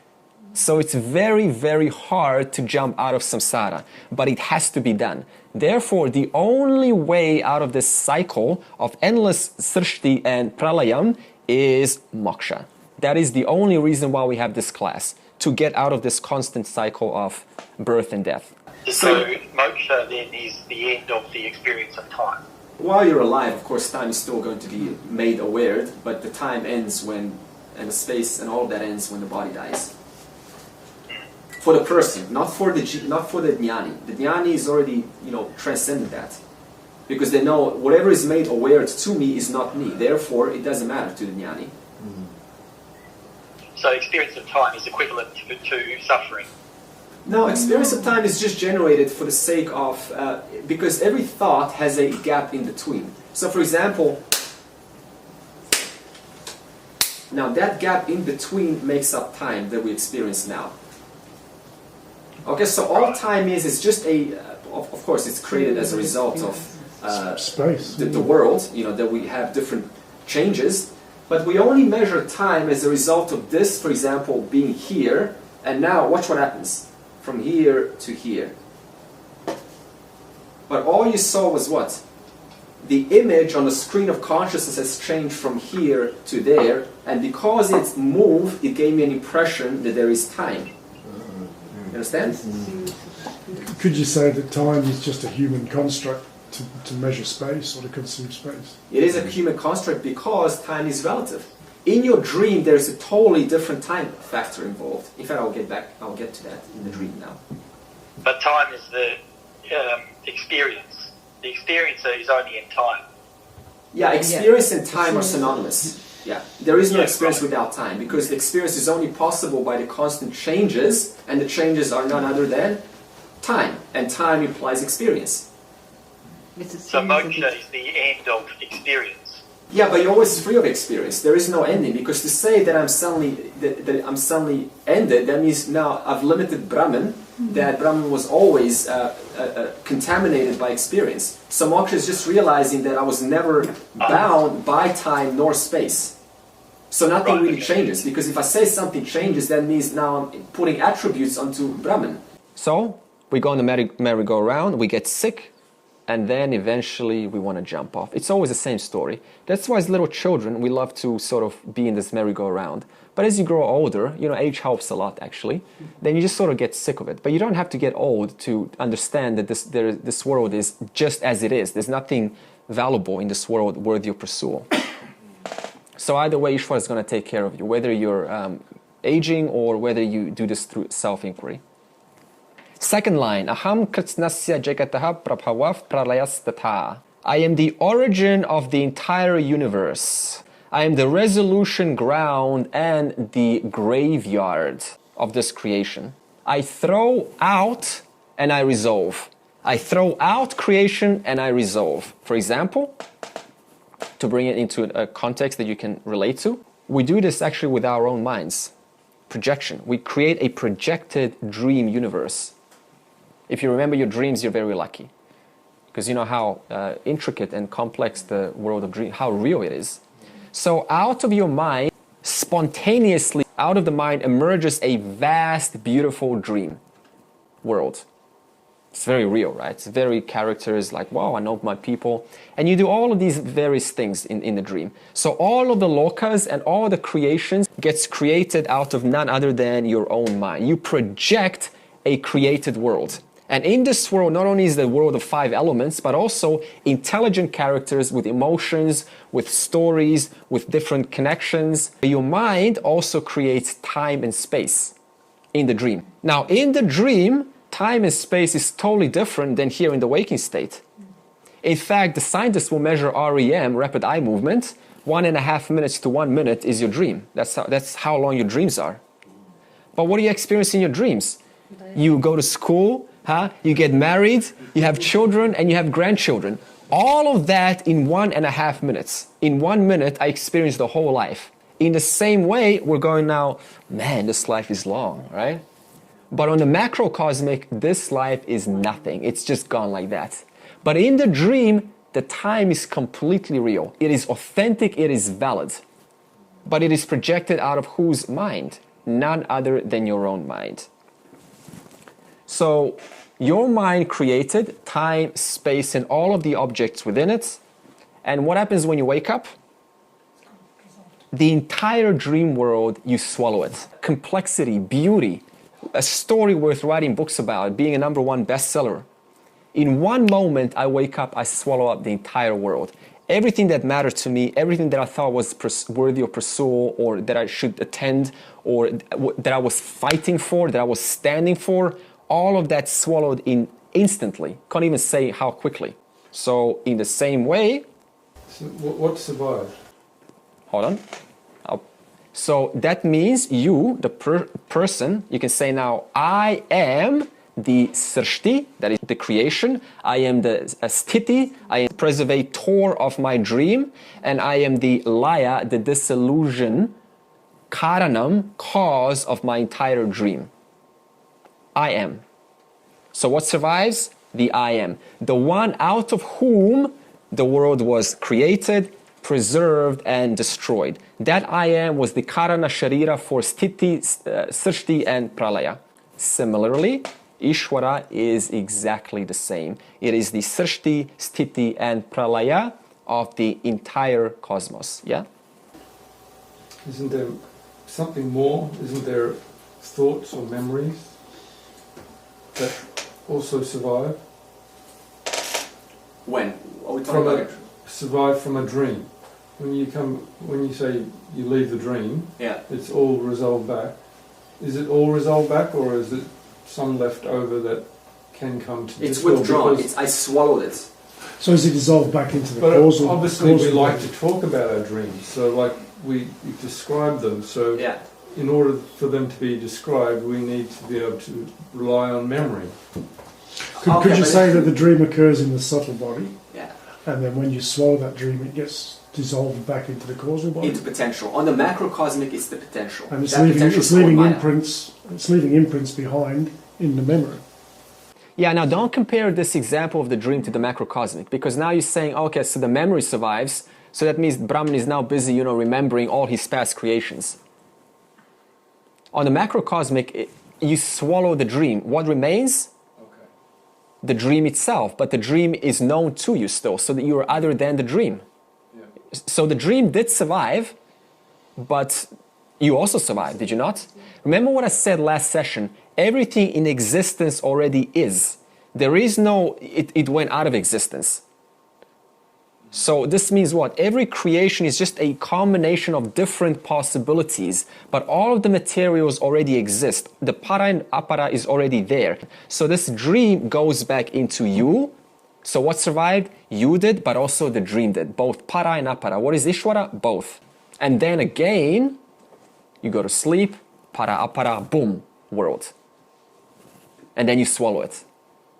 So it's very, very hard to jump out of samsara, but it has to be done. Therefore, the only way out of this cycle of endless srishti and pralayam is moksha. That is the only reason why we have this class, to get out of this constant cycle of birth and death. So moksha then is the end of the experience of time. While you're alive, of course, time is still going to be made aware, but the time ends when, and the space and all of that ends when the body dies. For the person, not for the jnani. The jnani is already, transcended that. Because they know whatever is made aware to me is not me. Therefore, it doesn't matter to the jnani. So experience of time is equivalent to suffering. No, experience of time is just generated for the sake of, because every thought has a gap in between. So for example, now that gap in between makes up time that we experience now. Okay, so all time is just of course it's created as a result of space. The world, that we have different changes, but we only measure time as a result of this, for example, being here, and now watch what happens. From here to here. But all you saw was what? The image on the screen of consciousness has changed from here to there, and because it's moved, it gave me an impression that there is time. You understand? Could you say that time is just a human construct to measure space or to conceive space? It is a human construct because time is relative. In your dream, there's a totally different time factor involved. In fact, I'll get to that in the dream now. But time is the experience. The experiencer is only in time. Yeah, experience and time are synonymous. Yeah, there is no experience without time, because the experience is only possible by the constant changes, and the changes are none other than time, and time implies experience. So moksha is the end of experience. Yeah, but you're always free of experience. There is no ending, because to say that I'm suddenly ended, that means now I've limited Brahman. That Brahman was always contaminated by experience. So moksha is just realizing that I was never bound by time nor space. So nothing really changes, because if I say something changes, that means now I'm putting attributes onto Brahman. So we go on the merry-go-round, we get sick, and then eventually we want to jump off. It's always the same story. That's why as little children, we love to sort of be in this merry-go-round. But as you grow older, age helps a lot actually, then you just sort of get sick of it. But you don't have to get old to understand that this world is just as it is. There's nothing valuable in this world worthy of pursuit. So either way, Ishwara is going to take care of you, whether you're aging or whether you do this through self-inquiry. Second line, Aham Kritsnasya Jagataha Prabhavav Pralayastata. I am the origin of the entire universe. I am the resolution ground and the graveyard of this creation. I throw out and I resolve. I throw out creation and I resolve. For example, to bring it into a context that you can relate to, we do this actually with our own minds. Projection. We create a projected dream universe. If you remember your dreams, you're very lucky. Because you know how intricate and complex the world of dreams, how real it is. So out of your mind, spontaneously out of the mind emerges a vast, beautiful dream world. It's very real, right? It's very characters like, wow, I know my people. And you do all of these various things in the dream. So all of the lokas and all the creations gets created out of none other than your own mind. You project a created world. And in this world, not only is the world of 5 elements, but also intelligent characters with emotions, with stories, with different connections. Your mind also creates time and space in the dream. Now, in the dream, time and space is totally different than here in the waking state. In fact, the scientists will measure REM, rapid eye movement. 1.5 minutes to 1 minute is your dream. That's how long your dreams are. But what do you experience in your dreams? You go to school, you get married, you have children, and you have grandchildren. All of that in 1.5 minutes. In 1 minute, I experienced the whole life. In the same way, we're going now, man, this life is long, right? But on the macrocosmic, this life is nothing. It's just gone like that. But in the dream, the time is completely real. It is authentic, it is valid. But it is projected out of whose mind? None other than your own mind. So your mind created time, space, and all of the objects within it. And what happens when you wake up? The entire dream world, you swallow it. Complexity, beauty, a story worth writing books about, being a #1 bestseller. In one moment, I wake up, I swallow up the entire world. Everything that mattered to me, everything that I thought was worthy of pursuit, or that I should attend, or that I was fighting for, that I was standing for, all of that swallowed in instantly. Can't even say how quickly. So in the same way... So what survived? Hold on. So that means you, the person, you can say now, I am the srishti, that is the creation. I am the sthiti, I am the preservator of my dream. And I am the laya, the dissolution, karanam, cause of my entire dream. I am. So what survives? The I am. The one out of whom the world was created, preserved, and destroyed. That I am was the karana sharira for sthiti, srishti, and pralaya. Similarly, Ishwara is exactly the same. It is the srishti, sthiti, and pralaya of the entire cosmos. Yeah? Isn't there something more? Isn't there thoughts or memories that also survive? When? Survive from a dream. when you say you leave the dream, Yeah. it's all resolved back. Is it all resolved back, or is it some left over that can come to? It's withdrawn. I swallowed it. So is it dissolved back into the But causal? obviously, we causal like to talk about our dreams. So, like we describe them. So, Yeah. in order for them to be described, we need to be able to rely on memory. Could you say that the dream occurs in the subtle body, Yeah. and then when you swallow that dream, it gets dissolved back into the causal body? Into potential. On the macrocosmic, it's the potential. And it's That leaving, potential it's is called leaving Maya. imprints. It's leaving imprints behind in the memory. Yeah, now don't compare this example of the dream to the macrocosmic, because now you're saying, okay, so the memory survives, so that means Brahman is now busy, remembering all his past creations. On the macrocosmic, you swallow the dream. What remains? Okay. The dream itself, but the dream is known to you still, so that you are other than the dream. Yeah. So the dream did survive, but you also survived, did you not? Remember what I said last session? Everything in existence already is. There is no, it went out of existence. So this means what? Every creation is just a combination of different possibilities, but all of the materials already exist. The para and apara is already there. So this dream goes back into you. So what survived? You did, but also the dream did. Both para and apara. What is Ishwara? Both. And then again, you go to sleep, para apara, boom, world. And then you swallow it.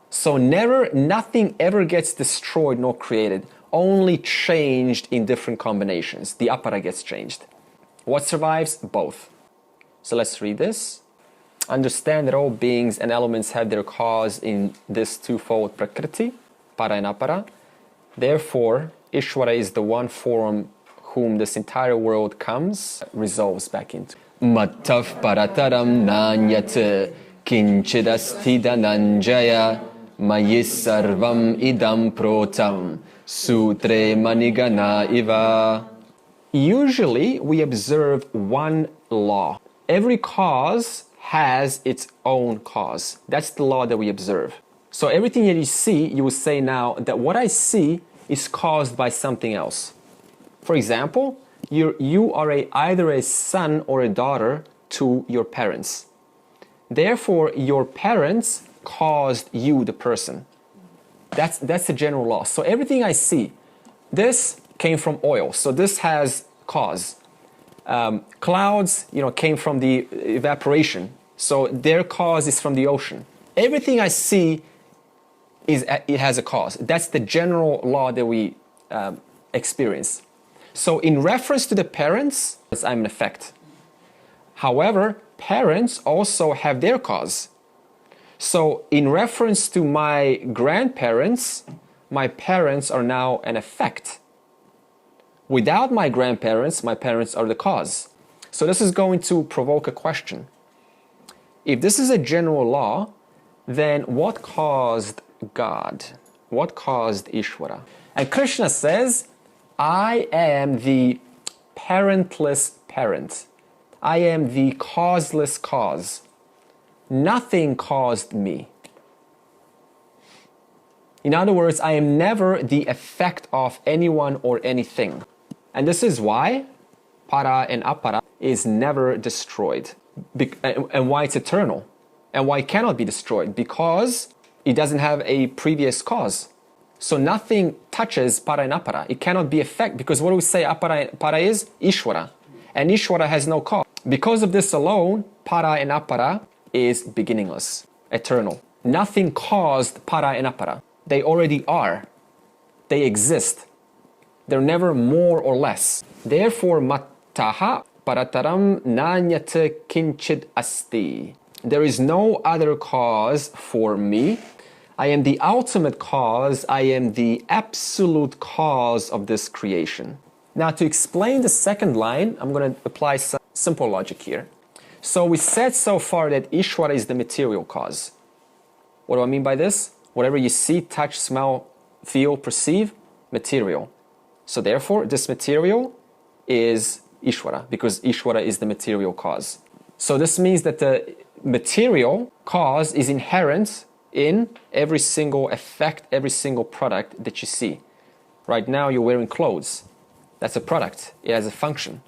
So nothing ever gets destroyed nor created, only changed in different combinations. The apara gets changed. What survives? Both. So let's read this. Understand that all beings and elements have their cause in this twofold Prakruti, para and apara. Therefore, Ishwara is the one form whom this entire world comes, resolves back into. Mattav parataram nanyat kinchidasti dhananjaya mayis sarvam idam protam sutre manigana iva. Usually we observe one law. Every cause has its own cause. That's the law that we observe. So everything that you see, you will say now that what I see is caused by something else. For example, you are either a son or a daughter to your parents. Therefore, your parents caused you, the person. That's the general law. So everything I see, this came from oil. So this has cause. Clouds, came from the evaporation. So their cause is from the ocean. Everything I see it has a cause. That's the general law that we experience. So in reference to the parents, I'm an effect. However, parents also have their cause. So in reference to my grandparents, my parents are now an effect. Without my grandparents, my parents are the cause. So this is going to provoke a question. If this is a general law, then what caused God? What caused Ishwara? And Krishna says, I am the parentless parent. I am the causeless cause. Nothing caused me. In other words, I am never the effect of anyone or anything. And this is why para and apara is never destroyed. And why it's eternal. And why it cannot be destroyed. Because it doesn't have a previous cause. So nothing touches para and apara. It cannot be effect, because what do we say para is? Ishwara. And Ishwara has no cause. Because of this alone, para and apara is beginningless, eternal. Nothing caused para and apara. They already are. They exist. They're never more or less. Therefore, mattaha parataram nanyate kinchid asti. There is no other cause for me. I am the ultimate cause. I am the absolute cause of this creation. Now, to explain the second line, I'm going to apply some simple logic here. So we said so far that Ishwara is the material cause. What do I mean by this? Whatever you see, touch, smell, feel, perceive, material. So therefore, this material is Ishwara, because Ishwara is the material cause. So this means that the material cause is inherent in every single effect, every single product that you see. Right now, you're wearing clothes. That's a product. It has a function.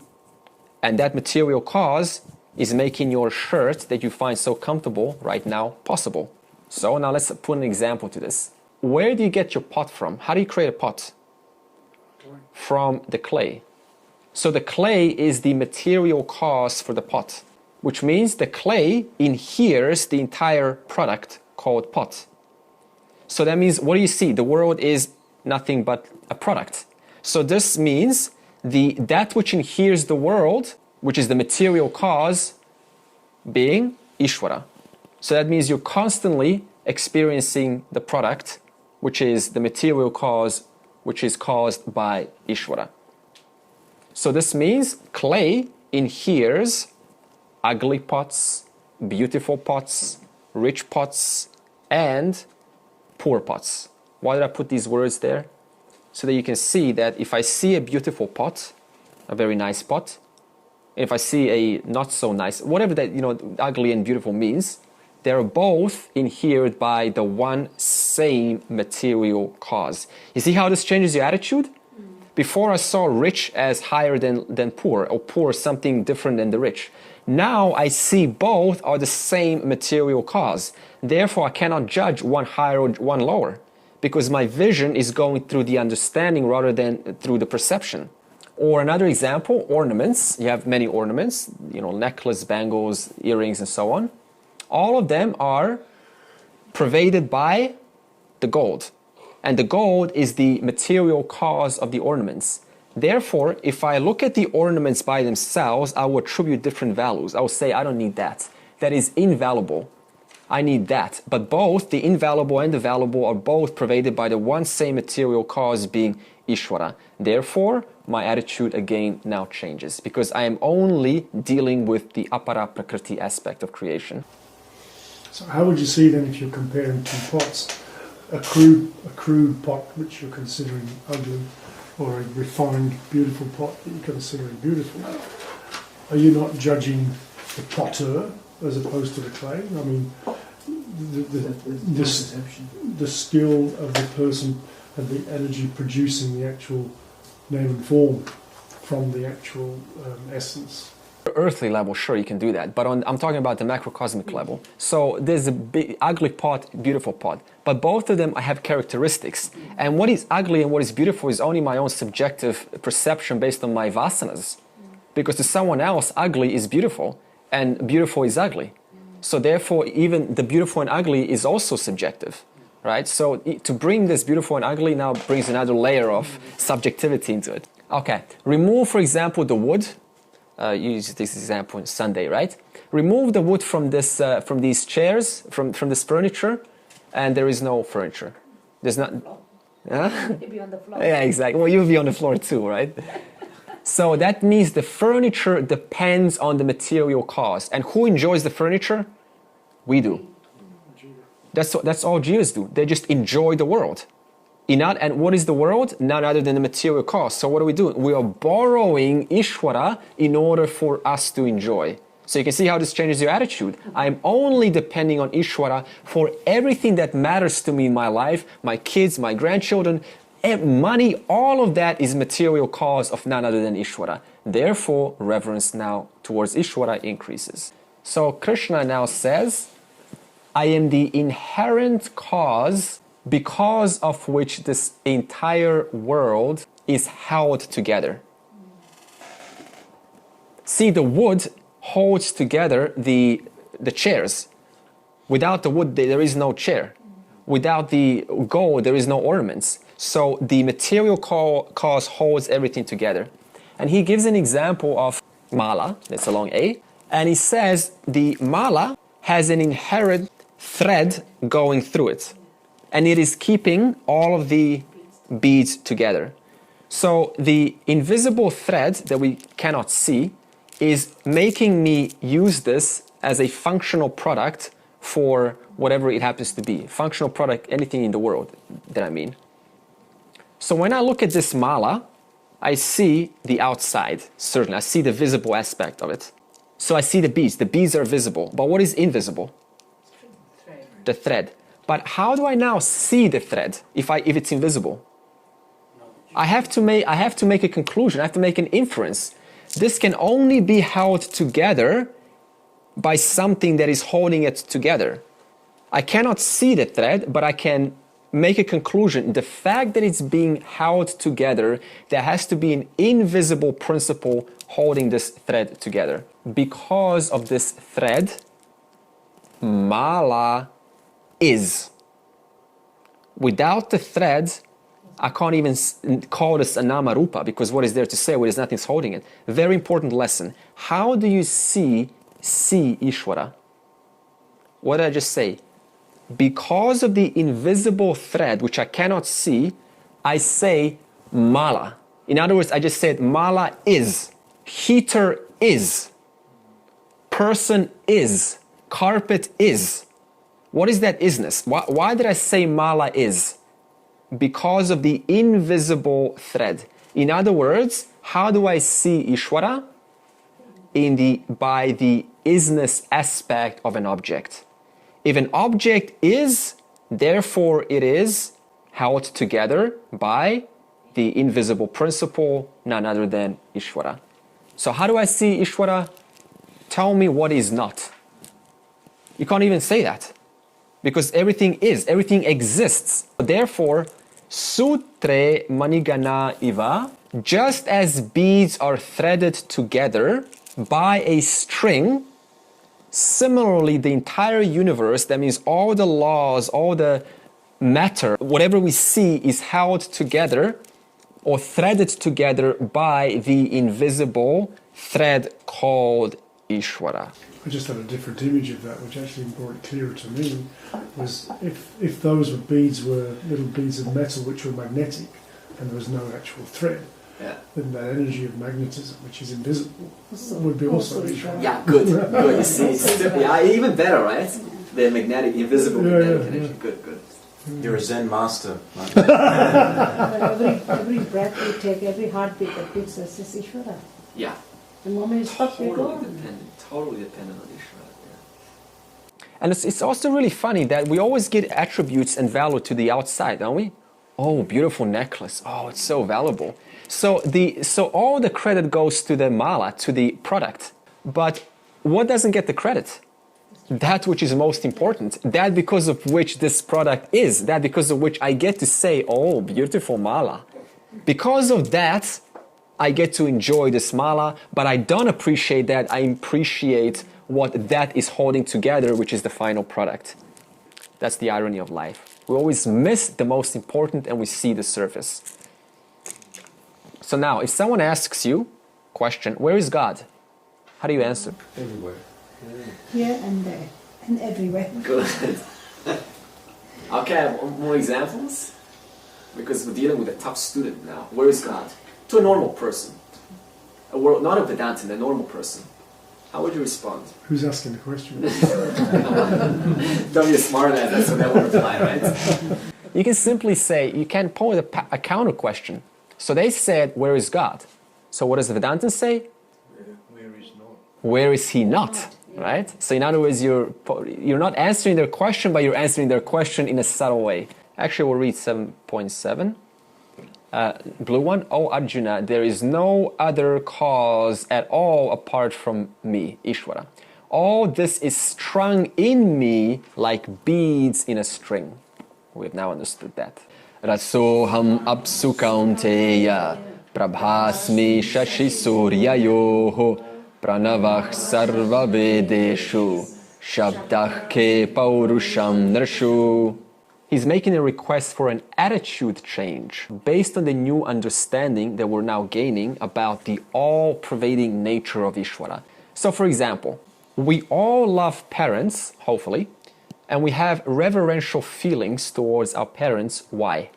And that material cause is making your shirt that you find so comfortable right now possible. So now let's put an example to this. Where do you get your pot from? How do you create a pot? From the clay. So the clay is the material cause for the pot, which means the clay inheres the entire product called pot. So that means, what do you see? The world is nothing but a product. So this means that which inheres the world, which is the material cause, being Ishwara. So that means you're constantly experiencing the product, which is the material cause, which is caused by Ishwara. So this means clay inheres ugly pots, beautiful pots, rich pots, and poor pots. Why did I put these words there? So that you can see that if I see a beautiful pot, a very nice pot, and if I see a not so nice, whatever that, ugly and beautiful means, they're both inhered by the one same material cause. You see how this changes your attitude? Before I saw rich as higher than poor, or poor something different than the rich. Now I see both are the same material cause. Therefore, I cannot judge one higher or one lower, because my vision is going through the understanding rather than through the perception. Or another example, ornaments. You have many ornaments, necklace, bangles, earrings, and so on. All of them are pervaded by the gold. And the gold is the material cause of the ornaments. Therefore, if I look at the ornaments by themselves, I will attribute different values. I will say, I don't need that. That is invaluable. I need that. But both the invaluable and the valuable are both pervaded by the one same material cause, being Ishwara. Therefore, my attitude again now changes, because I am only dealing with the apara prakriti aspect of creation. So how would you see then if you're comparing two pots? A crude pot which you're considering ugly, or a refined, beautiful pot that you're considering beautiful? Are you not judging the potter as opposed to the clay? I mean, the skill of the person and the energy producing the actual name and form from the actual essence. Earthly level, sure, you can do that, but I'm talking about the macrocosmic level. So there's a big, ugly pot, beautiful pot, but both of them have characteristics. And what is ugly and what is beautiful is only my own subjective perception based on my vasanas. Because to someone else, ugly is beautiful, and beautiful is ugly. So therefore, even the beautiful and ugly is also subjective, right? So to bring this beautiful and ugly now brings another layer of subjectivity into it. Okay, remove, for example, the wood. Use this example on Sunday, right? Remove the wood from this, from these chairs, from this furniture, and there is no furniture. There's not. You'll be on the floor. Yeah, exactly. Well, you'll be on the floor too, right? So that means the furniture depends on the material cause, and who enjoys the furniture? We do. That's all Jivas do. They just enjoy the world. And what is the world? None other than the material cause. So what are we doing? We are borrowing Ishwara in order for us to enjoy. So you can see how this changes your attitude. I'm only depending on Ishwara for everything that matters to me in my life, my kids, my grandchildren, money, all of that is material cause of none other than Ishwara. Therefore, reverence now towards Ishwara increases. So Krishna now says, I am the inherent cause because of which this entire world is held together. See, the wood holds together the chairs. Without the wood, there is no chair. Without the gold, there is no ornaments. So the material cause holds everything together. And he gives an example of mala, that's a long A, and he says the mala has an inherent thread going through it. And it is keeping all of the beads together. So the invisible thread that we cannot see is making me use this as a functional product for whatever it happens to be. Functional product, anything in the world that I mean. So when I look at this mala, I see the outside, certainly. I see the visible aspect of it. So I see the beads. The beads are visible. But what is invisible? The thread. But how do I now see the thread if it's invisible? I have to make a conclusion. I have to make an inference. This can only be held together by something that is holding it together. I cannot see the thread, but I can make a conclusion. The fact that it's being held together, there has to be an invisible principle holding this thread together. Because of this thread, mala is. Without the thread, I can't even call this a nama rupa, because what is there to say when there's nothing holding it? Very important lesson. How do you see Ishwara? What did I just say? Because of the invisible thread, which I cannot see, I say mala. In other words, I just said mala is, heater is, person is, carpet is. What is that isness? Why did I say mala is? Because of the invisible thread. In other words, how do I see Ishwara? By the isness aspect of an object. If an object is, therefore it is held together by the invisible principle, none other than Ishwara. So how do I see Ishwara? Tell me what is not. You can't even say that, because everything is, everything exists. Therefore, sutre manigana iva, just as beads are threaded together by a string, similarly the entire universe, that means all the laws, all the matter, whatever we see is held together or threaded together by the invisible thread called Ishwara. I just had a different image of that, which actually brought it clearer to me, was if those were little beads of metal which were magnetic and there was no actual thread, then that energy of magnetism, which is invisible, would be also Ishwara. Yeah, good. You see, yeah, even better, right? The magnetic, invisible magnetic energy. Good. You're a Zen master. Every breath we take, every heartbeat that beats us is Ishwara. Yeah. The moment it's stopped, we go. Totally dependent on Ishwara. Yeah. And it's also really funny that we always get attributes and value to the outside, don't we? Oh, beautiful necklace. Oh, it's so valuable. So all the credit goes to the mala, to the product. But what doesn't get the credit? That which is most important. That because of which this product is. That because of which I get to say, oh, beautiful mala. Because of that, I get to enjoy this mala, but I don't appreciate that. I appreciate what that is holding together, which is the final product. That's the irony of life. We always miss the most important and we see the surface. So now, if someone asks you, question, where is God? How do you answer? Everywhere. Here and there, and everywhere. Good. Okay, I have more examples, because we're dealing with a tough student now. Where is God? To a normal person. Not a Vedanta, a normal person. How would you respond? Who's asking the question? Don't be a smart ass, that's what that would reply, right? You can simply say, you can pose a counter question. So they said, where is God? So what does the Vedanta say? Where is not? Where is he not? Right? So in other words, you're not answering their question, but you're answering their question in a subtle way. Actually, we'll read 7.7. Blue one. Oh Arjuna, there is no other cause at all apart from me, Ishwara. All this is strung in me like beads in a string. We have now understood that. Rasoham apsu kaunteya prabhasmi shashi suryayoho pranavah sarva vedeshu shabdah ke paurusham narshu. He's making a request for an attitude change based on the new understanding that we're now gaining about the all-pervading nature of Ishwara. So for example, we all love parents, hopefully, and we have reverential feelings towards our parents. Why?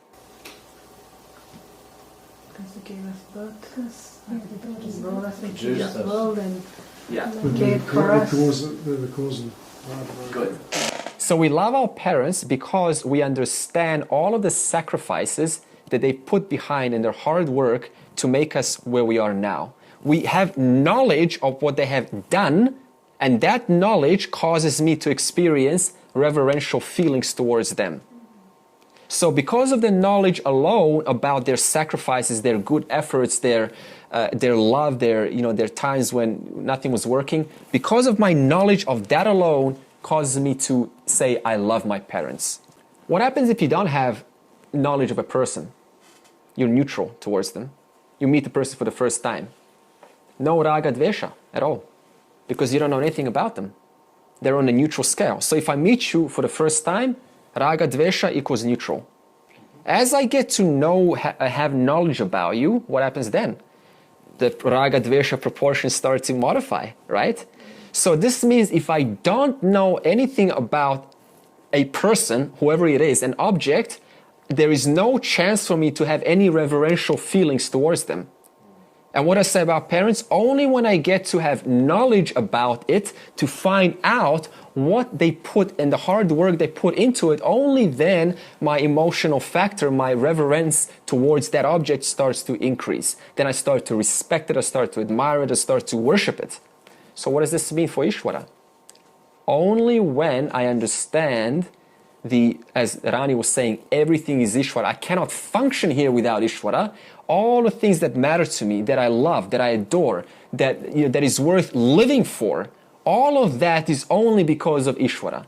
Because they gave us birth. They brought us into Yeah. this world and Yeah. cared for us. They're the cause of Good. So we love our parents because we understand all of the sacrifices that they put behind in their hard work to make us where we are now. We have knowledge of what they have done, and that knowledge causes me to experience reverential feelings towards them. So because of the knowledge alone about their sacrifices, their good efforts, their love, their times when nothing was working, because of my knowledge of that alone causes me to say, I love my parents. What happens if you don't have knowledge of a person? You're neutral towards them. You meet the person for the first time. No raga dvesha at all, because you don't know anything about them. They're on a neutral scale. So if I meet you for the first time, raga dvesha equals neutral. As I get to know, have knowledge about you, what happens then? The raga dvesha proportions start to modify, right? So this means if I don't know anything about a person, whoever it is, an object, there is no chance for me to have any reverential feelings towards them. And what I say about parents, only when I get to have knowledge about it, to find out what they put and the hard work they put into it, only then my emotional factor, my reverence towards that object starts to increase. Then I start to respect it, I start to admire it, I start to worship it. So what does this mean for Ishwara? Only when I understand as Rani was saying, everything is Ishwara. I cannot function here without Ishwara. All the things that matter to me, that I love, that I adore, that is worth living for, all of that is only because of Ishwara.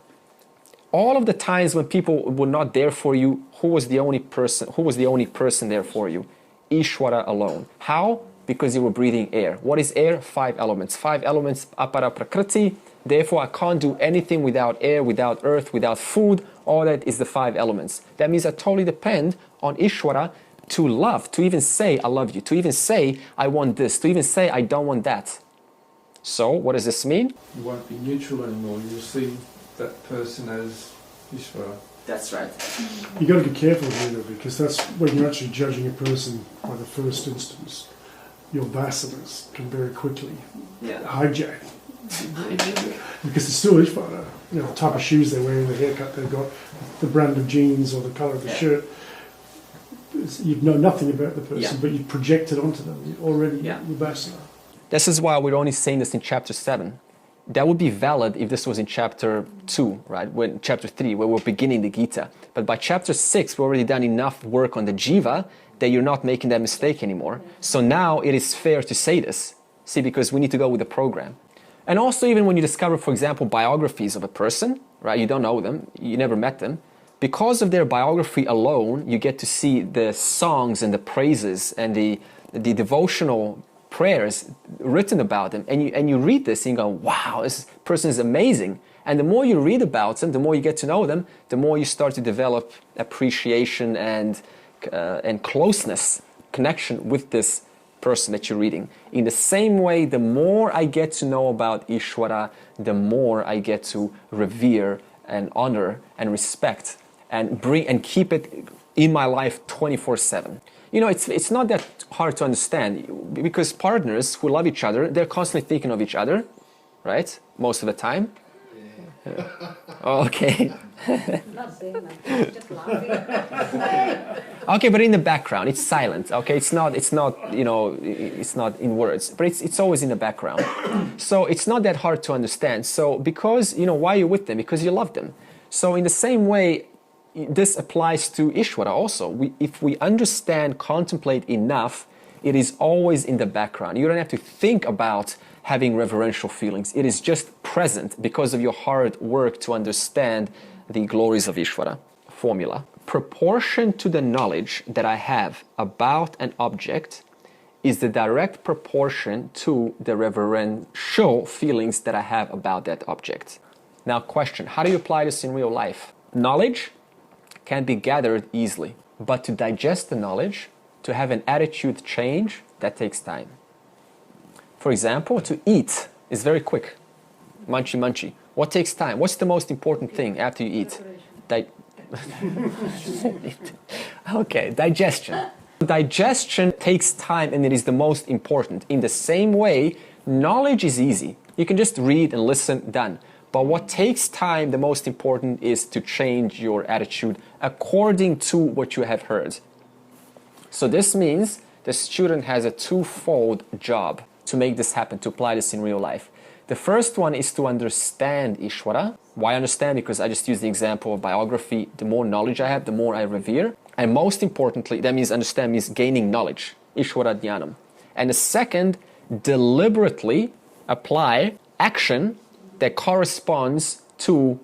All of the times when people were not there for you, who was the only person there for you? Ishwara alone. How? Because you were breathing air. What is air? 5 elements. 5 elements, apara Prakruti. Therefore, I can't do anything without air, without earth, without food. All that is the 5 elements. That means I totally depend on Ishwara to love, to even say I love you, to even say I want this, to even say I don't want that. So, what does this mean? You won't be neutral anymore. You'll see that person as Ishvara. That's right. You've got to be careful here, because that's when you're actually judging a person by the first instance. Your vasanas can very quickly hijack. Because it's still Ishvara. The type of shoes they're wearing, the haircut they've got, the brand of jeans or the colour of the shirt. You know nothing about the person, but you project it onto them already, your vasana. This is why we're only saying this in chapter 7. That would be valid if this was in chapter 2, right? When chapter 3, where we're beginning the Gita. But by chapter 6, we've already done enough work on the Jeeva that you're not making that mistake anymore. So now it is fair to say this. See, because we need to go with the program. And also even when you discover, for example, biographies of a person, right? You don't know them, you never met them. Because of their biography alone, you get to see the songs and the praises and the devotional prayers written about them. And you read this and you go, wow, this person is amazing. And the more you read about them, the more you get to know them, the more you start to develop appreciation and closeness, connection with this person that you're reading. In the same way, the more I get to know about Ishwara, the more I get to revere and honor and respect and bring and keep it in my life 24/7. It's not that hard to understand, because partners who love each other, they're constantly thinking of each other, right? Most of the time. Okay. Not saying that, just laughing. Okay, but in the background, it's silent. Okay, it's not in words, but it's always in the background. So it's not that hard to understand. So because why are you with them? Because you love them. So in the same way, this applies to Ishwara also. If we understand, contemplate enough, it is always in the background. You don't have to think about having reverential feelings. It is just present because of your hard work to understand the glories of Ishwara. Formula. Proportion to the knowledge that I have about an object is the direct proportion to the reverential feelings that I have about that object. Now question, how do you apply this in real life? Knowledge can be gathered easily, but to digest the knowledge, to have an attitude change, that takes time. For example, to eat is very quick. Munchy, munchy. What takes time? What's the most important thing after you eat? Okay, digestion. Digestion takes time and it is the most important. In the same way, knowledge is easy. You can just read and listen, done. But what takes time, the most important, is to change your attitude according to what you have heard. So this means the student has a twofold job to make this happen, to apply this in real life. The first one is to understand Ishwara. Why understand? Because I just use the example of biography. The more knowledge I have, the more I revere. And most importantly, that means understand means gaining knowledge. Ishwara Jnanam. And the second, deliberately apply action that corresponds to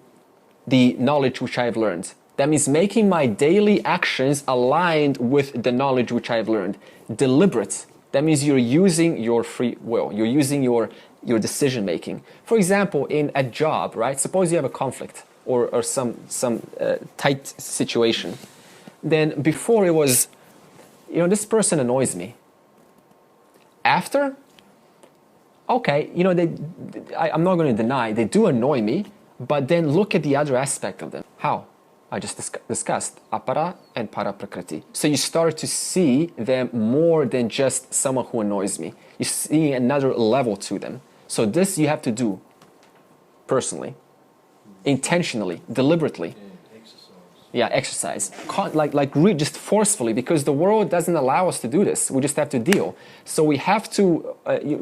the knowledge which I have learned. That means making my daily actions aligned with the knowledge which I have learned. Deliberate. That means you're using your free will. You're using your decision making. For example, in a job, right? Suppose you have a conflict or some tight situation. Then before it was, this person annoys me. After, okay, I'm not going to deny they do annoy me, but then look at the other aspect of them. How? I just discussed apara and para prakriti. So you start to see them more than just someone who annoys me. You see another level to them. So this you have to do personally, intentionally, deliberately. Yeah, exercise. Just forcefully, because the world doesn't allow us to do this. We just have to deal. So we have to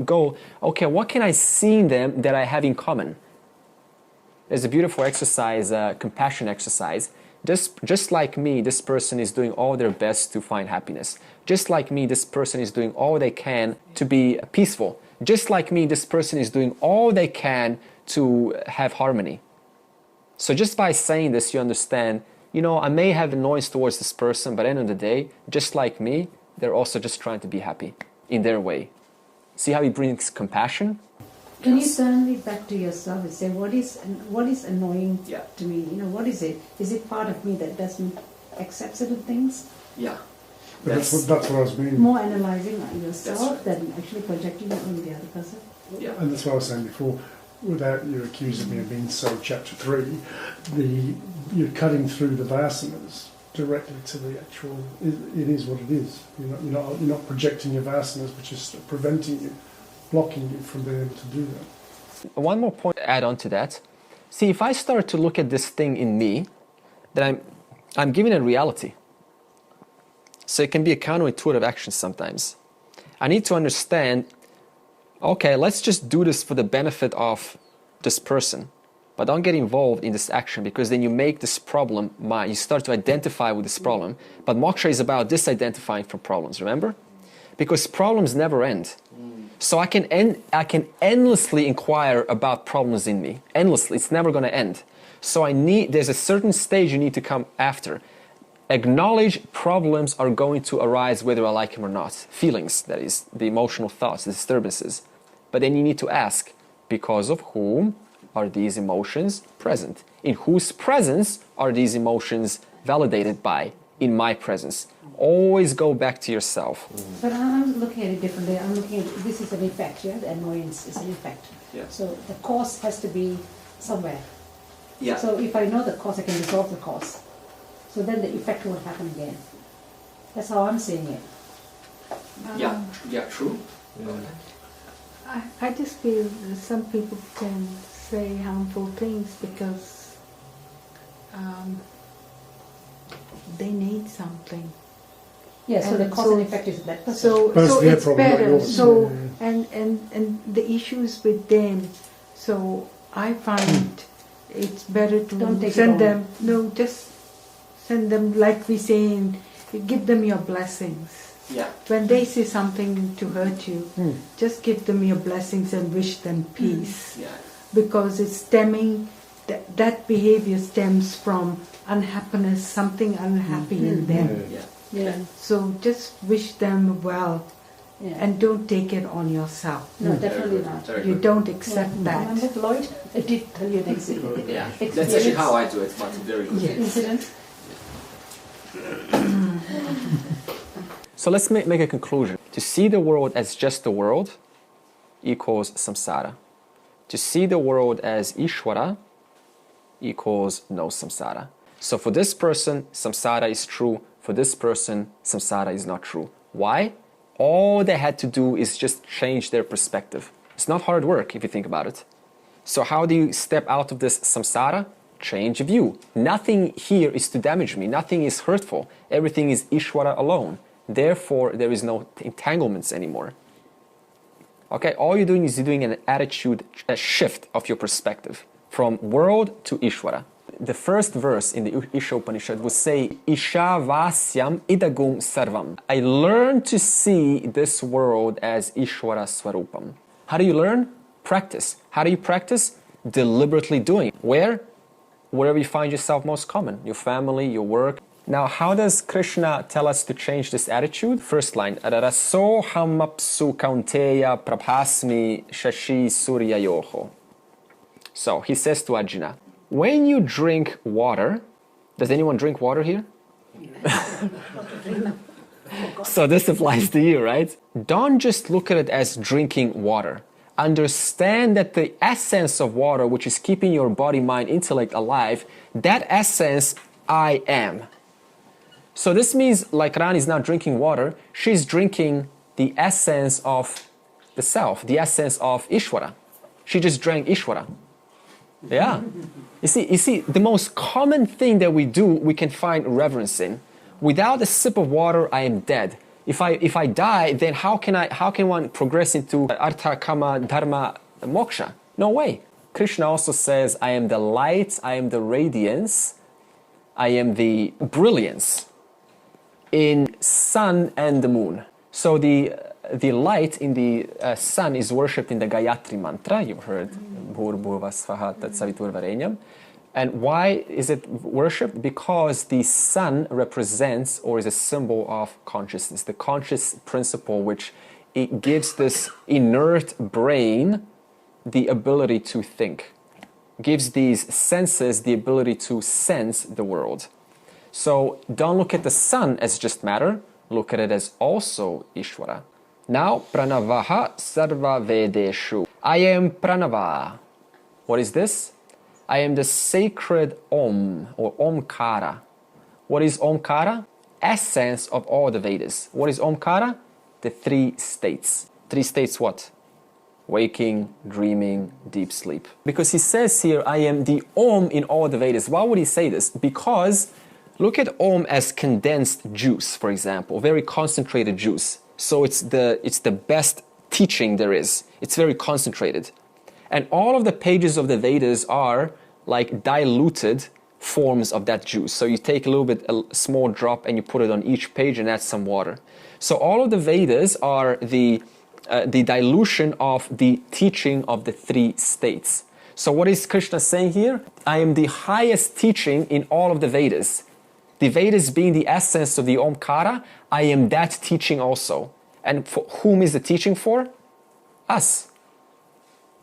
go, okay, what can I see in them that I have in common? There's a beautiful exercise, compassion exercise. Just like me, this person is doing all their best to find happiness. Just like me, this person is doing all they can to be peaceful. Just like me, this person is doing all they can to have harmony. So just by saying this, you understand, I may have annoyance towards this person, but at the end of the day, just like me, they're also just trying to be happy in their way. See how he brings compassion? Can you turn it back to yourself and say, what is annoying to me? What is it? Is it part of me that doesn't accept certain things? Yeah. That's what I was meaning. More analysing yourself than actually projecting it on the other person? Yeah. And that's what I was saying before, without you accusing me of being so chapter 3, you're cutting through the vasanas directly to the actual, it is what it is. You're not projecting your vasanas, which is preventing you, blocking you from being able to do that. One more point to add on to that. See, if I start to look at this thing in me, then I'm giving it reality. So it can be a counterintuitive action sometimes. I need to understand, okay, let's just do this for the benefit of this person. But don't get involved in this action, because then you make this problem mine. You start to identify with this problem. But moksha is about disidentifying from problems, remember? Because problems never end. So I can endlessly inquire about problems in me. Endlessly. It's never going to end. So there's a certain stage you need to come after. Acknowledge problems are going to arise whether I like them or not. Feelings, that is, the emotional thoughts, the disturbances. But then you need to ask, because of whom are these emotions present? In whose presence are these emotions validated by? In my presence. Always go back to yourself. But I'm looking at it differently. I'm looking at this is an effect, yeah? The annoyance is an effect. Yeah. So the cause has to be somewhere. Yeah. So if I know the cause, I can resolve the cause. So then the effect won't happen again. That's how I'm seeing it. True. Yeah. I just feel that some people can say harmful things because they need something. Yeah, so the cause and effect is that person. So it's better. So and the issues with them. So I find it's better to send them. No, just send them, like we say, give them your blessings. Yeah. When they say something to hurt you, just give them your blessings and wish them peace. Yeah. Because it's stemming, that behavior stems from unhappiness, something unhappy in them. Yeah. So just wish them well, and don't take it on yourself. No, definitely not. You don't accept that. Remember Floyd? I did tell you an incident. Yeah, that's actually how I do it, but very good. Incident. So let's make a conclusion. To see the world as just the world equals samsara. To see the world as Ishwara equals no samsara. So for this person, samsara is true. For this person, samsara is not true. Why? All they had to do is just change their perspective. It's not hard work if you think about it. So how do you step out of this samsara? Change view. Nothing here is to damage me. Nothing is hurtful. Everything is Ishwara alone. Therefore, there is no entanglements anymore. Okay, all you're doing is you're doing an attitude, a shift of your perspective from world to Ishwara. The first verse in the Isha Upanishad would say, Isha Vasyam Idagum Sarvam. I learned to see this world as Ishwara Swarupam. How do you learn? Practice. How do you practice? Deliberately doing. Where? Wherever you find yourself most common. Your family, your work. Now, how does Krishna tell us to change this attitude? First line, Raso hamapsu kaunteya prabhasmi shashi surya yoho. So, he says to Arjuna, when you drink water, does anyone drink water here? So this applies to you, right? Don't just look at it as drinking water. Understand that the essence of water, which is keeping your body, mind, intellect alive, that essence, I am. So this means, like Rani is not drinking water, she's drinking the essence of the self, the essence of Ishwara. She just drank Ishwara. Yeah. You see, the most common thing that we do, we can find reverence in. Without a sip of water, I am dead. If I die, then how can one progress into Artha, Kama, Dharma, Moksha? No way. Krishna also says, I am the light, I am the radiance, I am the brilliance in sun and the moon. So the light in the sun is worshipped in the Gayatri mantra. You've heard Bhur-bhuvah svaha tat saviturvarenyam. And why is it worshipped? Because the sun represents or is a symbol of consciousness, the conscious principle which it gives this inert brain the ability to think, gives these senses the ability to sense the world. So don't look at the sun as just matter, look at it as also Ishwara. Now, pranavaha sarva vedeshu. I am pranava. What is this? I am the sacred Om or Omkara. What is Omkara? Essence of all the Vedas. What is Omkara? The three states. Three states what? Waking, dreaming, deep sleep. Because he says here, I am the Om in all the Vedas. Why would he say this? Because look at Om as condensed juice, for example, very concentrated juice. So it's the best teaching there is. It's very concentrated. And all of the pages of the Vedas are like diluted forms of that juice. So you take a small drop and you put it on each page and add some water. So all of the Vedas are the dilution of the teaching of the three states. So what is Krishna saying here? I am the highest teaching in all of the Vedas. The Vedas being the essence of the Omkara, I am that teaching also. And for whom is the teaching for? Us.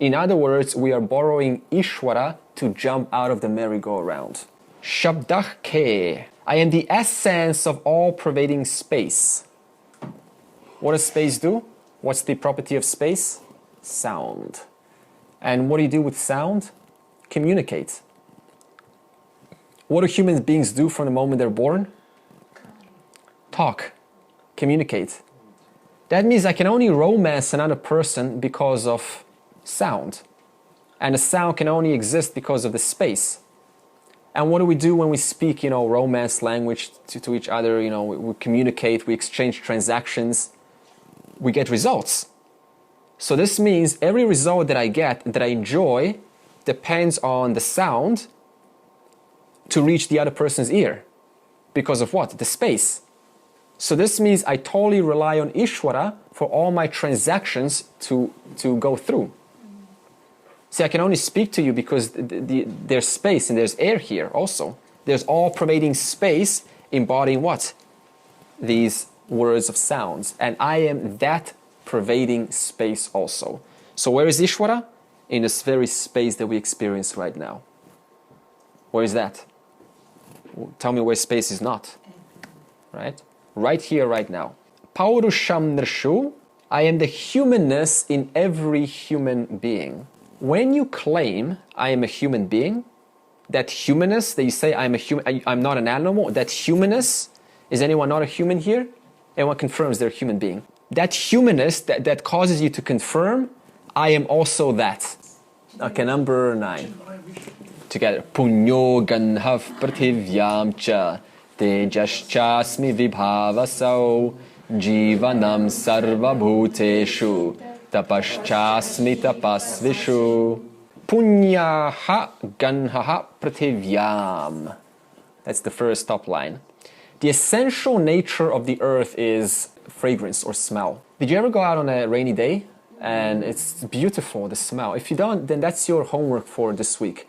In other words, we are borrowing Ishwara to jump out of the merry-go-round. Shabdah ke. I am the essence of all pervading space. What does space do? What's the property of space? Sound. And what do you do with sound? Communicate. What do human beings do from the moment they're born? Talk. Communicate. That means I can only romance another person because of sound. And the sound can only exist because of the space. And what do we do when we speak, romance language to each other? We communicate, we exchange transactions, we get results. So this means every result that I get, that I enjoy, depends on the sound to reach the other person's ear. Because of what? The space. So this means I totally rely on Ishwara for all my transactions to go through. See, I can only speak to you because there's space and there's air here also. There's all-pervading space embodying what? These words of sounds. And I am that pervading space also. So where is Ishwara? In this very space that we experience right now. Where is that? Tell me where space is not. Right? Right here, right now. Paurusham Nirshu. I am the humanness in every human being. When you claim I am a human being, that humanness that you say I'm not an animal, that humanness, is anyone not a human here? Everyone confirms they're a human being. That humanness that causes you to confirm, I am also that. Okay, number 9. Together. Punyo ganhav prathivyam cha tejaschasmi vibhavasau jivanam sarva bhuteshu Tapaschasmi tapasvishu punyaha ganhaha prathivyam. That's the first top line. The essential nature of the earth is fragrance or smell. Did you ever go out on a rainy day? And it's beautiful, the smell. If you don't, then that's your homework for this week.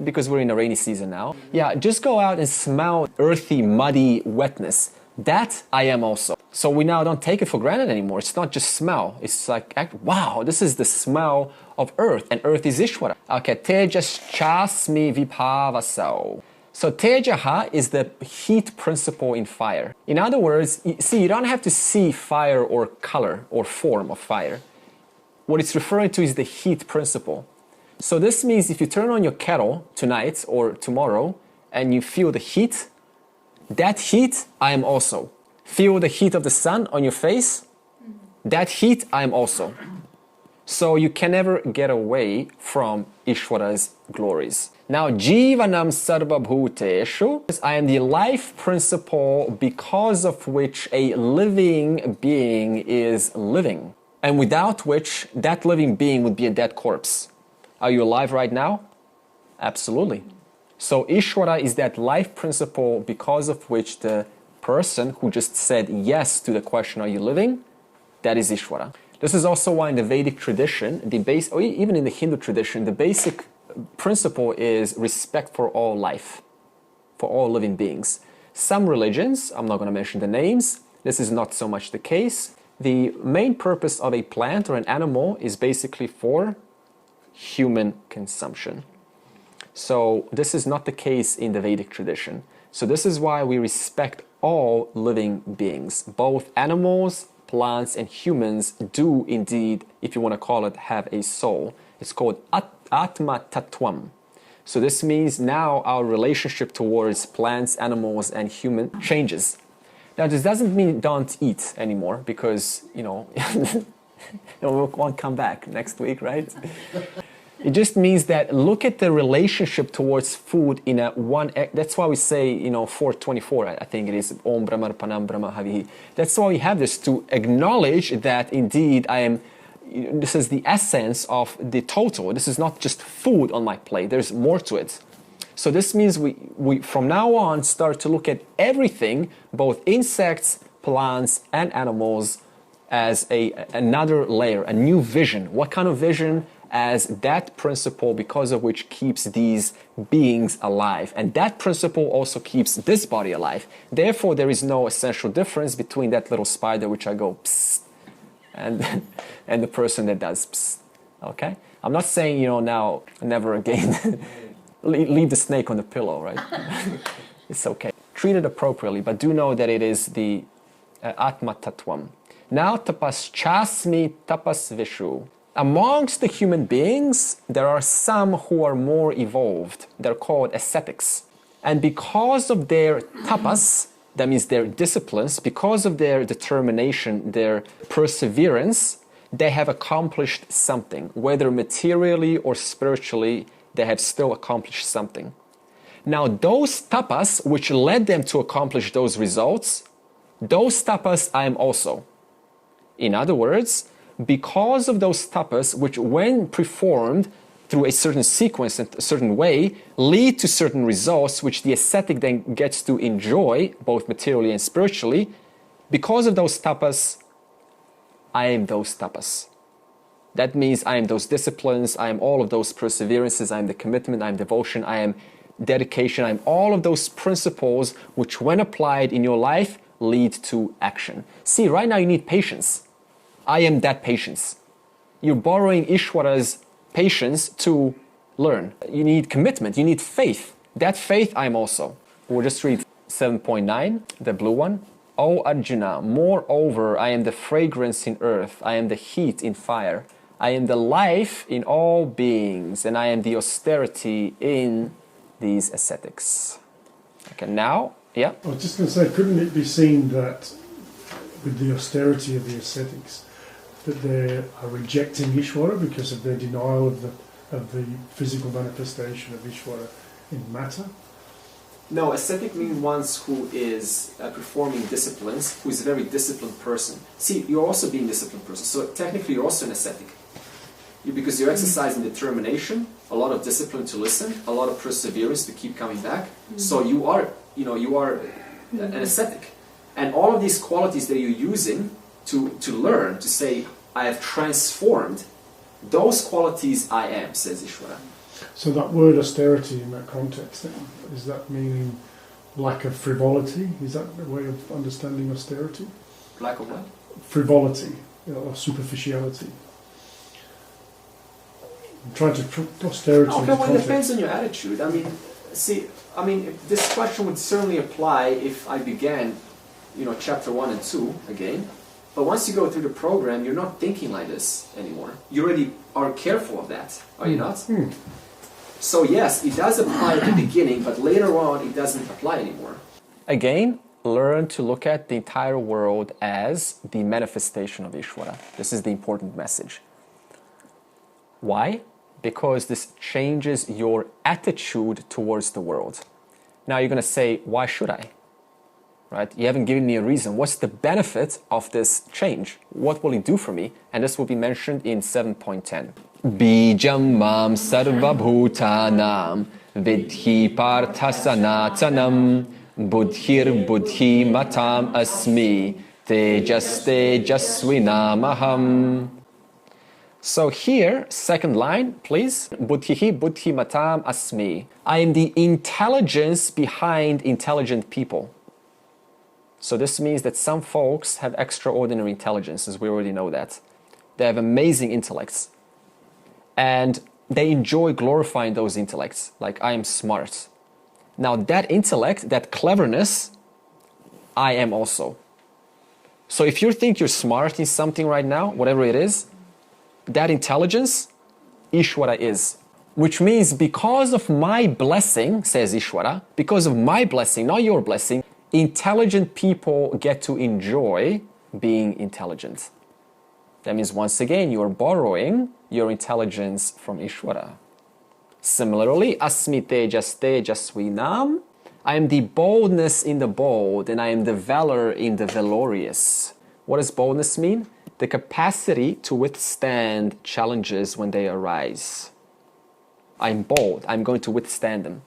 Because we're in a rainy season now. Yeah, just go out and smell earthy, muddy wetness. That I am also. So we now don't take it for granted anymore. It's not just smell. It's like, wow, this is the smell of earth. And earth is Ishwara. Okay, tejaschasmi vibhavasau. So tejaha is the heat principle in fire. In other words, you don't have to see fire or color or form of fire. What it's referring to is the heat principle. So this means if you turn on your kettle tonight or tomorrow and you feel the heat, that heat I am also. Feel the heat of the sun on your face, that heat I am also. So you can never get away from Ishwara's glories. Now, Jivanam Sarva Bhuteshu, I am the life principle because of which a living being is living, and without which that living being would be a dead corpse. Are you alive right now? Absolutely. So Ishwara is that life principle because of which the person who just said yes to the question, are you living? That is Ishwara. This is also why in the Vedic tradition, or even in the Hindu tradition, the basic principle is respect for all life, for all living beings. Some religions, I'm not going to mention the names, this is not so much the case. The main purpose of a plant or an animal is basically for human consumption. So this is not the case in the Vedic tradition. So this is why we respect all living beings. Both animals, plants, and humans do indeed, if you want to call it, have a soul. It's called Atma Tattvam. So this means now our relationship towards plants, animals, and human changes. Now this doesn't mean don't eat anymore because, we won't come back next week, right? It just means that look at the relationship towards food in a one. That's why we say, 424, I think it is, Om Brahmarpanam Brahma Havihi. That's why we have this, to acknowledge that indeed this is the essence of the total. This is not just food on my plate. There's more to it. So this means we from now on start to look at everything, both insects, plants, and animals, as another layer, a new vision. What kind of vision? As that principle because of which keeps these beings alive. And that principle also keeps this body alive. Therefore, there is no essential difference between that little spider which I go psst, and the person that does psst. Okay? I'm not saying, now, never again. Leave the snake on the pillow, right? It's okay. Treat it appropriately, but do know that it is the Atma Tattvam. Now, tapaschasmi tapasvishu. Amongst the human beings, there are some who are more evolved. They're called ascetics. And because of their tapas, that means their disciplines, because of their determination, their perseverance, they have accomplished something. Whether materially or spiritually, they have still accomplished something. Now, those tapas which led them to accomplish those results, those tapas I am also. In other words, because of those tapas, which when performed through a certain sequence and a certain way, lead to certain results, which the ascetic then gets to enjoy, both materially and spiritually, because of those tapas, I am those tapas. That means I am those disciplines, I am all of those perseverances, I am the commitment, I am devotion, I am dedication, I am all of those principles which when applied in your life lead to action. See, right now you need patience. I am that patience. You're borrowing Ishwara's patience to learn. You need commitment, you need faith. That faith I am also. We'll just read 7.9, the blue one. O Arjuna, moreover, I am the fragrance in earth, I am the heat in fire, I am the life in all beings, and I am the austerity in these ascetics. Okay, now, yeah? I was just going to say, couldn't it be seen that with the austerity of the ascetics, that they are rejecting Ishwara because of their denial of the physical manifestation of Ishwara in matter? No, ascetic means one who is performing disciplines, who is a very disciplined person. See, you're also being a disciplined person, so technically you're also an ascetic. Because you're exercising determination, a lot of discipline to listen, a lot of perseverance to keep coming back. So you are an ascetic. And all of these qualities that you're using to learn, to say, I have transformed, those qualities I am, says Ishwara. So that word austerity in that context, then, is that meaning lack of frivolity? Is that a way of understanding austerity? Lack of what? Frivolity, or superficiality. I'm trying to put austerity okay, into well, it context. depends on your attitude. This question would certainly apply if I began, chapter 1 and 2 again. But once you go through the program, you're not thinking like this anymore. You already are careful of that, are you not? So yes, it does apply at the beginning, but later on it doesn't apply anymore. Again, learn to look at the entire world as the manifestation of Ishwara. This is the important message. Why? Because this changes your attitude towards the world. Now you're going to say, why should I? Right? You haven't given me a reason. What's the benefit of this change? What will it do for me? And this will be mentioned in 7.10. Bijam mam sarva bhutanam vidhi parthasanatanam buddhir buddhi matam asmi tejas tejasvinamaham. So here, second line, please. Buddhihi buddhi matam asmi. I am the intelligence behind intelligent people. So this means that some folks have extraordinary intelligence, as we already know that. They have amazing intellects. And they enjoy glorifying those intellects, like I am smart. Now that intellect, that cleverness, I am also. So if you think you're smart in something right now, whatever it is, that intelligence, Ishwara is. Which means because of my blessing, says Ishwara, because of my blessing, not your blessing, intelligent people get to enjoy being intelligent. That means once again, you're borrowing your intelligence from Ishwara. Similarly, asmi tejas tejasvinam, I am the boldness in the bold and I am the valor in the valorous. What does boldness mean? The capacity to withstand challenges when they arise. I'm bold, I'm going to withstand them.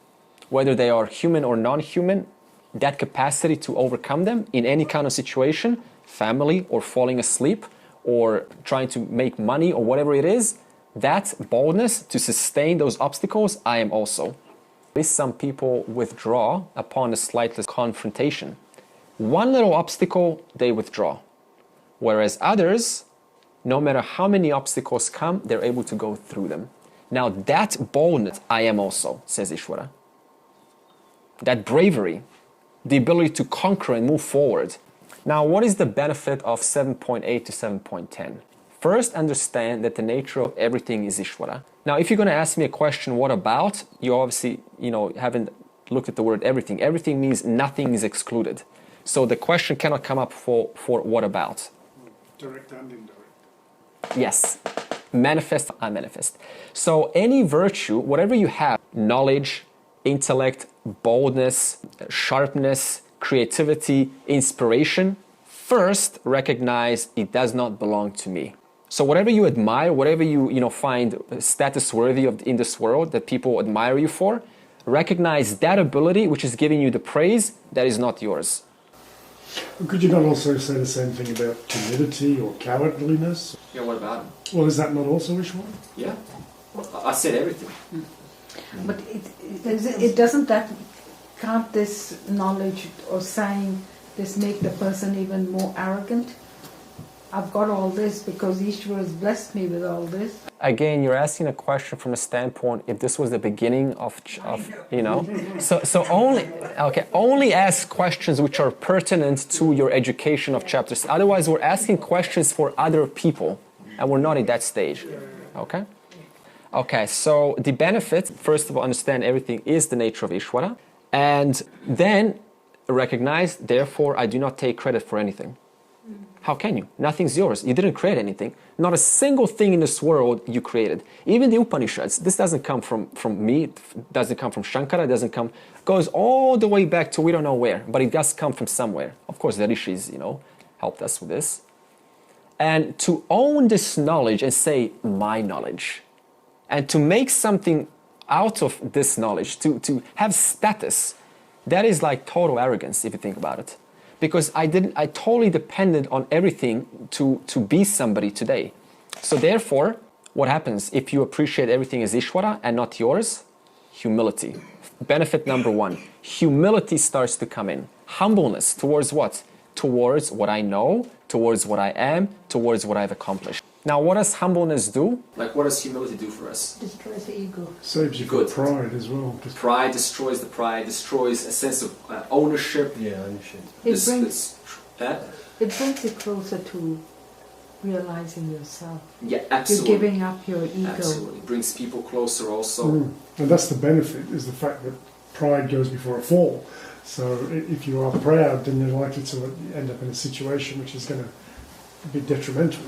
Whether they are human or non-human, that capacity to overcome them in any kind of situation, family or falling asleep or trying to make money or whatever it is, that boldness to sustain those obstacles, I am also. Some people withdraw upon a slightest confrontation. One little obstacle, they withdraw. Whereas others, no matter how many obstacles come, they're able to go through them. Now that boldness, I am also, says Ishwara. That bravery, the ability to conquer and move forward. Now, what is the benefit of 7.8 to 7.10? First, understand that the nature of everything is Ishwara. Now, if you're going to ask me a question, what about? You obviously, haven't looked at the word everything. Everything means nothing is excluded. So the question cannot come up for what about? Direct and indirect. Yes. Manifest, unmanifest. So any virtue, whatever you have, knowledge, intellect, boldness, sharpness, creativity, inspiration, first recognize it does not belong to me. So whatever you admire, whatever you find status worthy of in this world that people admire you for, recognize that ability which is giving you the praise that is not yours. Could you not also say the same thing about timidity or cowardliness? Yeah, what about it? Well, is that not also Ishwara? Yeah. I said everything. But it doesn't can't this knowledge or saying this make the person even more arrogant? I've got all this because Ishwara has blessed me with all this. Again, you're asking a question from a standpoint if this was the beginning of So only ask questions which are pertinent to your education of chapters. Otherwise, we're asking questions for other people, and we're not at that stage. Okay? Okay, so the benefit, first of all, understand everything is the nature of Ishwara, and then recognize, therefore, I do not take credit for anything. How can you? Nothing's yours. You didn't create anything. Not a single thing in this world you created. Even the Upanishads, this doesn't come from me, it doesn't come from Shankara, it doesn't come, goes all the way back to we don't know where, but it does come from somewhere. Of course, the rishis, helped us with this. And to own this knowledge and say, my knowledge, and to make something out of this knowledge, to have status, that is like total arrogance if you think about it. Because I totally depended on everything to be somebody today. So therefore, what happens if you appreciate everything as Ishwara and not yours? Humility. Benefit number one, humility starts to come in. Humbleness towards what? Towards what I know, towards what I am, towards what I've accomplished. Now, what does humbleness do? Like, what does humility do for us? Destroys the ego. Saves you from pride as well. Pride destroys the pride, destroys a sense of ownership. Yeah, ownership. It brings you closer to realizing yourself. Yeah, absolutely. You're giving up your ego. Absolutely. It brings people closer also. And that's the benefit, is the fact that pride goes before a fall. So if you are proud, then you're likely to end up in a situation which is going to be detrimental.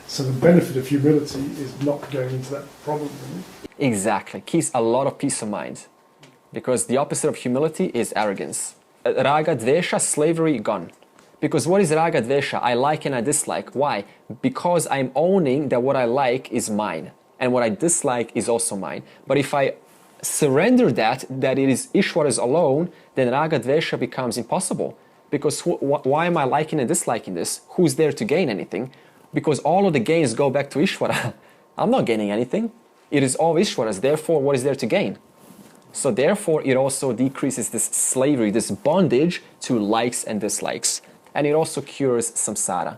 So the benefit of humility is not going into that problem. Really. Exactly. Keeps a lot of peace of mind. Because the opposite of humility is arrogance. Raga, dvesha, slavery, gone. Because what is raga, dvesha? I like and I dislike. Why? Because I'm owning that what I like is mine. And what I dislike is also mine. But if I surrender that it is Ishwara's alone, then raga, dvesha becomes impossible. Because why am I liking and disliking this? Who's there to gain anything? Because all of the gains go back to Ishwara. I'm not gaining anything. It is all Ishwara's. Therefore, what is there to gain? So therefore, it also decreases this slavery, this bondage to likes and dislikes. And it also cures samsara.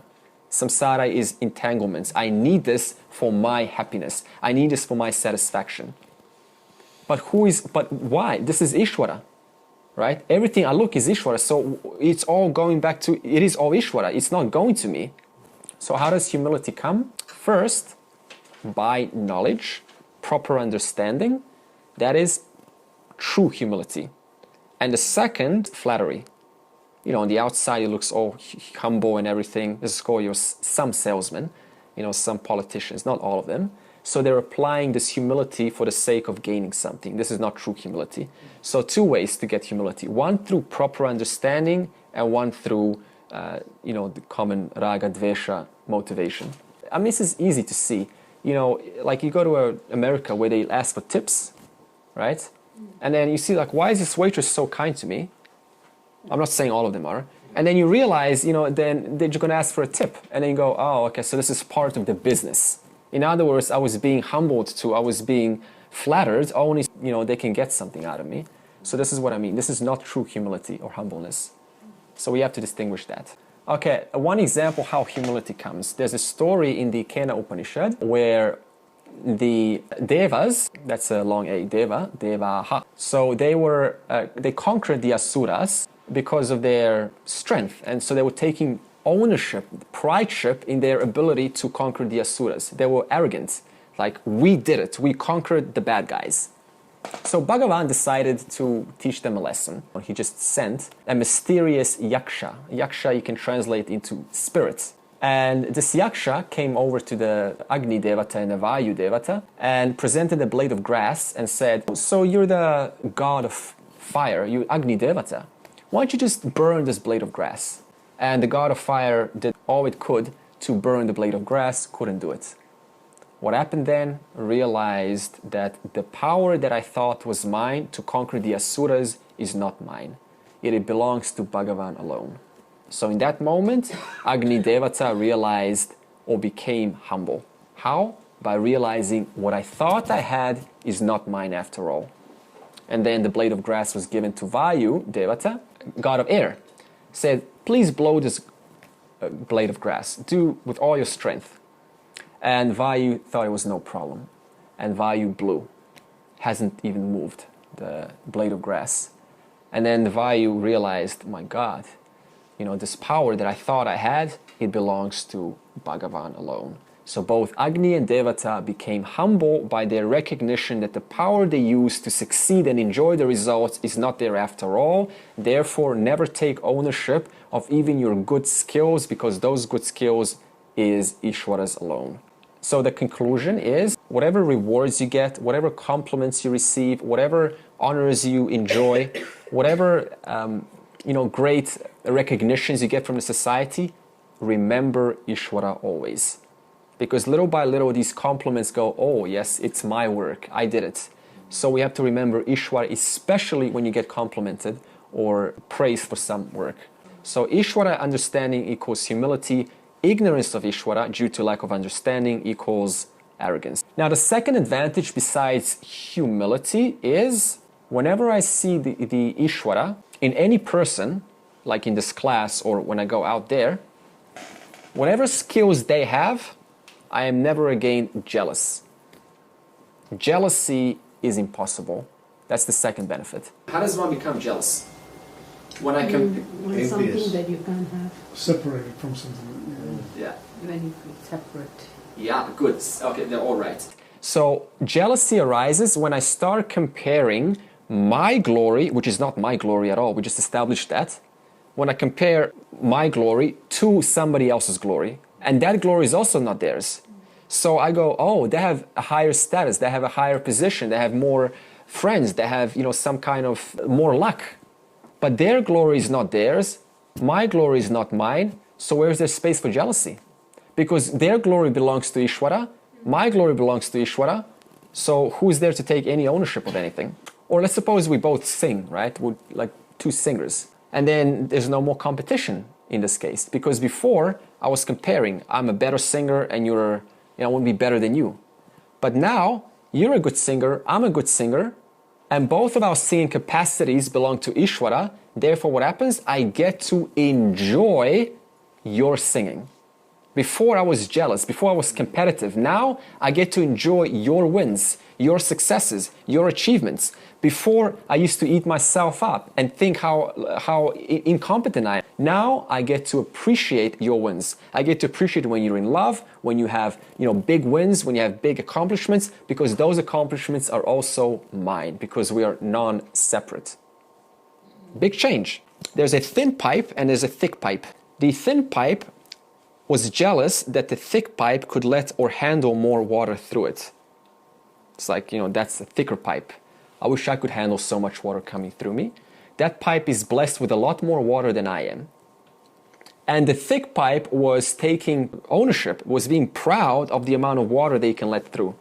Samsara is entanglements. I need this for my happiness. I need this for my satisfaction. But why? This is Ishwara. Right? Everything I look is Ishwara, so it's all going back to, it is all Ishwara, it's not going to me. So how does humility come? First, by knowledge, proper understanding, that is true humility. And the second, flattery. On the outside it looks all humble and everything. This is called some salesmen, some politicians, not all of them. So they're applying this humility for the sake of gaining something. This is not true humility. So two ways to get humility. One through proper understanding and one through, the common raga, dvesha motivation. I mean, this is easy to see. Like you go to America where they ask for tips, right? And then you see like, why is this waitress so kind to me? I'm not saying all of them are. And then you realize, then they're going to ask for a tip. And then you go, oh, okay, so this is part of the business. In other words, I was being humbled I was being flattered, only, they can get something out of me. So this is what I mean. This is not true humility or humbleness. So we have to distinguish that. Okay, one example how humility comes. There's a story in the Kena Upanishad where the Devas, that's a long A, Devaha. So they conquered the Asuras because of their strength. And so they were taking ownership, prideship in their ability to conquer the Asuras. They were arrogant, like we did it, we conquered the bad guys. So Bhagavan decided to teach them a lesson. He just sent a mysterious yaksha. Yaksha you can translate into spirits. And this yaksha came over to the Agni Devata and the Vayu Devata and presented a blade of grass and said, so you're the god of fire, you Agni Devata. Why don't you just burn this blade of grass? And the god of fire did all it could to burn the blade of grass, couldn't do it. What happened then? Realized that the power that I thought was mine to conquer the Asuras is not mine. It belongs to Bhagavan alone. So in that moment, Agni Devata realized or became humble. How? By realizing what I thought I had is not mine after all. And then the blade of grass was given to Vayu Devata, god of air. Said, please blow this blade of grass. Do with all your strength. And Vayu thought it was no problem. And Vayu blew. Hasn't even moved the blade of grass. And then Vayu realized, my God, this power that I thought I had, it belongs to Bhagavan alone. So both Agni and Devata became humble by their recognition that the power they use to succeed and enjoy the results is not there after all. Therefore, never take ownership of even your good skills, because those good skills is Ishwara's alone. So the conclusion is, whatever rewards you get, whatever compliments you receive, whatever honors you enjoy, whatever great recognitions you get from the society, remember Ishwara always. Because little by little these compliments go, oh yes, it's my work, I did it. So we have to remember Ishwara, especially when you get complimented or praised for some work. So Ishwara understanding equals humility. Ignorance of Ishwara due to lack of understanding equals arrogance. Now the second advantage besides humility is, whenever I see the Ishwara in any person, like in this class or when I go out there, whatever skills they have, I am never again jealous. Jealousy is impossible. That's the second benefit. How does one become jealous? When I can... When something that you can't have. Separated from something. Yeah. When you feel separate. Yeah, good. Okay, they're all right. So jealousy arises when I start comparing my glory, which is not my glory at all, we just established that, when I compare my glory to somebody else's glory, and that glory is also not theirs. So I go, oh, they have a higher status, they have a higher position, they have more friends, they have, some kind of more luck. But their glory is not theirs, my glory is not mine, so where's there space for jealousy? Because their glory belongs to Ishwara, my glory belongs to Ishwara, so who's there to take any ownership of anything? Or let's suppose we both sing, right? We're like two singers. And then there's no more competition in this case. Because before, I was comparing. I'm a better singer and I want to be better than you. But now, you're a good singer, I'm a good singer, and both of our singing capacities belong to Ishwara. Therefore, what happens? I get to enjoy your singing. Before I was jealous, before I was competitive. Now I get to enjoy your wins, your successes, your achievements. Before I used to eat myself up and think how incompetent I am. Now I get to appreciate your wins. I get to appreciate when you're in love, when you have big wins, when you have big accomplishments, because those accomplishments are also mine, because we are non-separate. Big change. There's a thin pipe and there's a thick pipe. The thin pipe was jealous that the thick pipe could let or handle more water through it. It's like, that's a thicker pipe. I wish I could handle so much water coming through me. That pipe is blessed with a lot more water than I am. And the thick pipe was taking ownership, was being proud of the amount of water they can let through.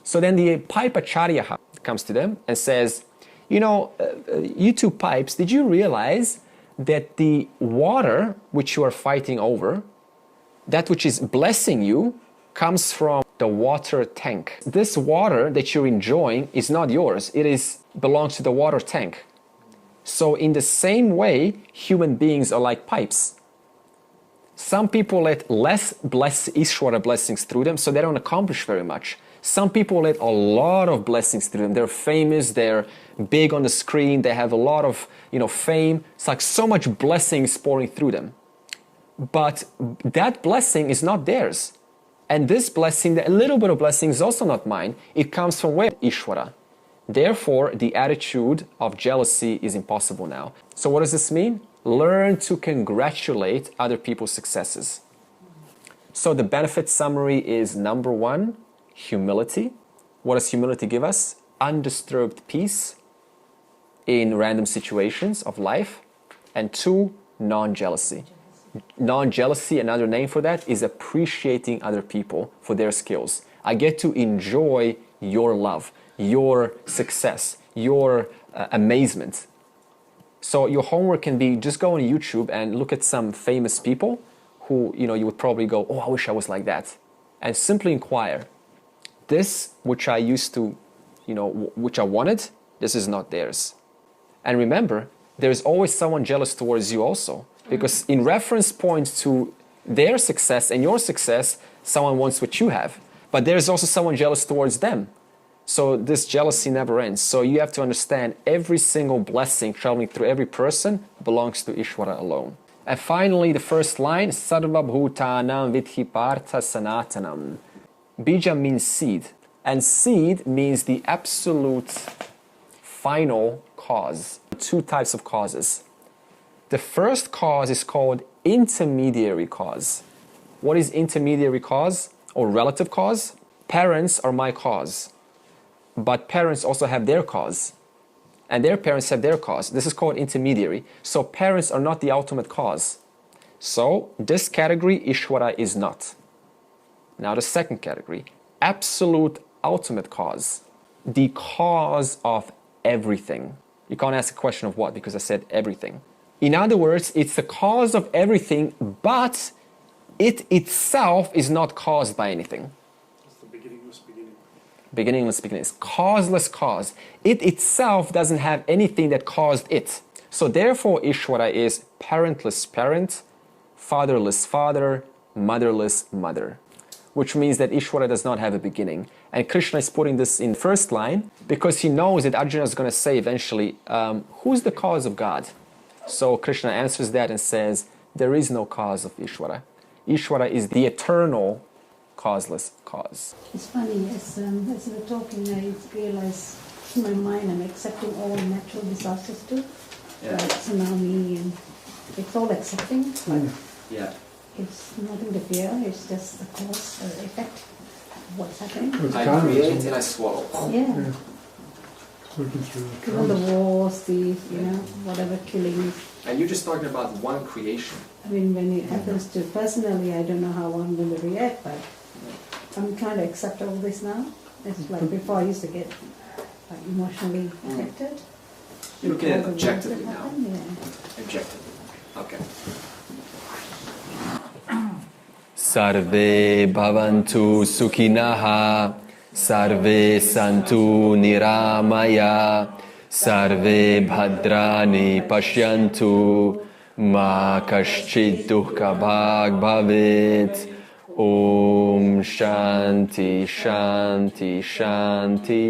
So then the pipe acharya comes to them and says, you two pipes, did you realize that the water which you are fighting over, that which is blessing you, comes from the water tank. This water that you're enjoying is not yours. It belongs to the water tank. So in the same way, human beings are like pipes. Some people let less Ishwara blessings through them, so they don't accomplish very much. Some people let a lot of blessings through them. They're famous, they're big on the screen, they have a lot of fame. It's like so much blessings pouring through them. But that blessing is not theirs. And this blessing, a little bit of blessing, is also not mine. It comes from where? Ishwara. Therefore, the attitude of jealousy is impossible now. So what does this mean? Learn to congratulate other people's successes. So the benefit summary is, number one, humility. What does humility give us? Undisturbed peace in random situations of life. And two, non-jealousy. Non-jealousy, another name for that, is appreciating other people for their skills. I get to enjoy your love, your success, your amazement. So your homework can be just go on YouTube and look at some famous people who you would probably go, oh, I wish I was like that. And simply inquire, this which I used to, which I wanted, this is not theirs. And remember, there's always someone jealous towards you also. Because in reference point to their success and your success, someone wants what you have. But there's also someone jealous towards them. So this jealousy never ends. So you have to understand every single blessing traveling through every person belongs to Ishwara alone. And finally, the first line, Sarva Bhutanam Vidhi Partha Sanatanam. Bija means seed, and seed means the absolute final cause. Two types of causes. The first cause is called intermediary cause. What is intermediary cause or relative cause? Parents are my cause, but parents also have their cause, and their parents have their cause. This is called intermediary. So parents are not the ultimate cause. So this category, Ishwara is not. Now the second category, absolute ultimate cause, the cause of everything. You can't ask a question of what, because I said everything. In other words, it's the cause of everything, but it itself is not caused by anything. It's the beginningless beginning. Beginningless beginning. It's causeless cause. It itself doesn't have anything that caused it. So therefore, Ishwara is parentless parent, fatherless father, motherless mother. Which means that Ishwara does not have a beginning. And Krishna is putting this in first line because he knows that Arjuna is going to say eventually, who's the cause of God? So Krishna answers that and says, there is no cause of Ishwara. Ishwara is the eternal, causeless cause. It's funny, as we're talking, I realize in my mind I'm accepting all natural disasters too. Yeah. Like tsunami, and it's all accepting. Like, Yeah. it's nothing to fear, it's just the cause or effect of what's happening. Well, it's I karma, create isn't and it? I swallow. Yeah. Yeah. It's working through the Even the karma. wars, the, whatever killings. And you're just talking about one creation. I mean, when it happens to, personally, I don't know how I'm going to react, but I'm trying to accept all this now. It's like before I used to get like emotionally affected. You're looking at it All the wars that objectively now. happen, yeah. Objectively. Okay. Sarve bhavantu sukhinaha, sarve santu niramaya, sarve bhadrani pashyantu, ma kaschid dukkha bhag bhavet. Om Shanti Shanti Shanti.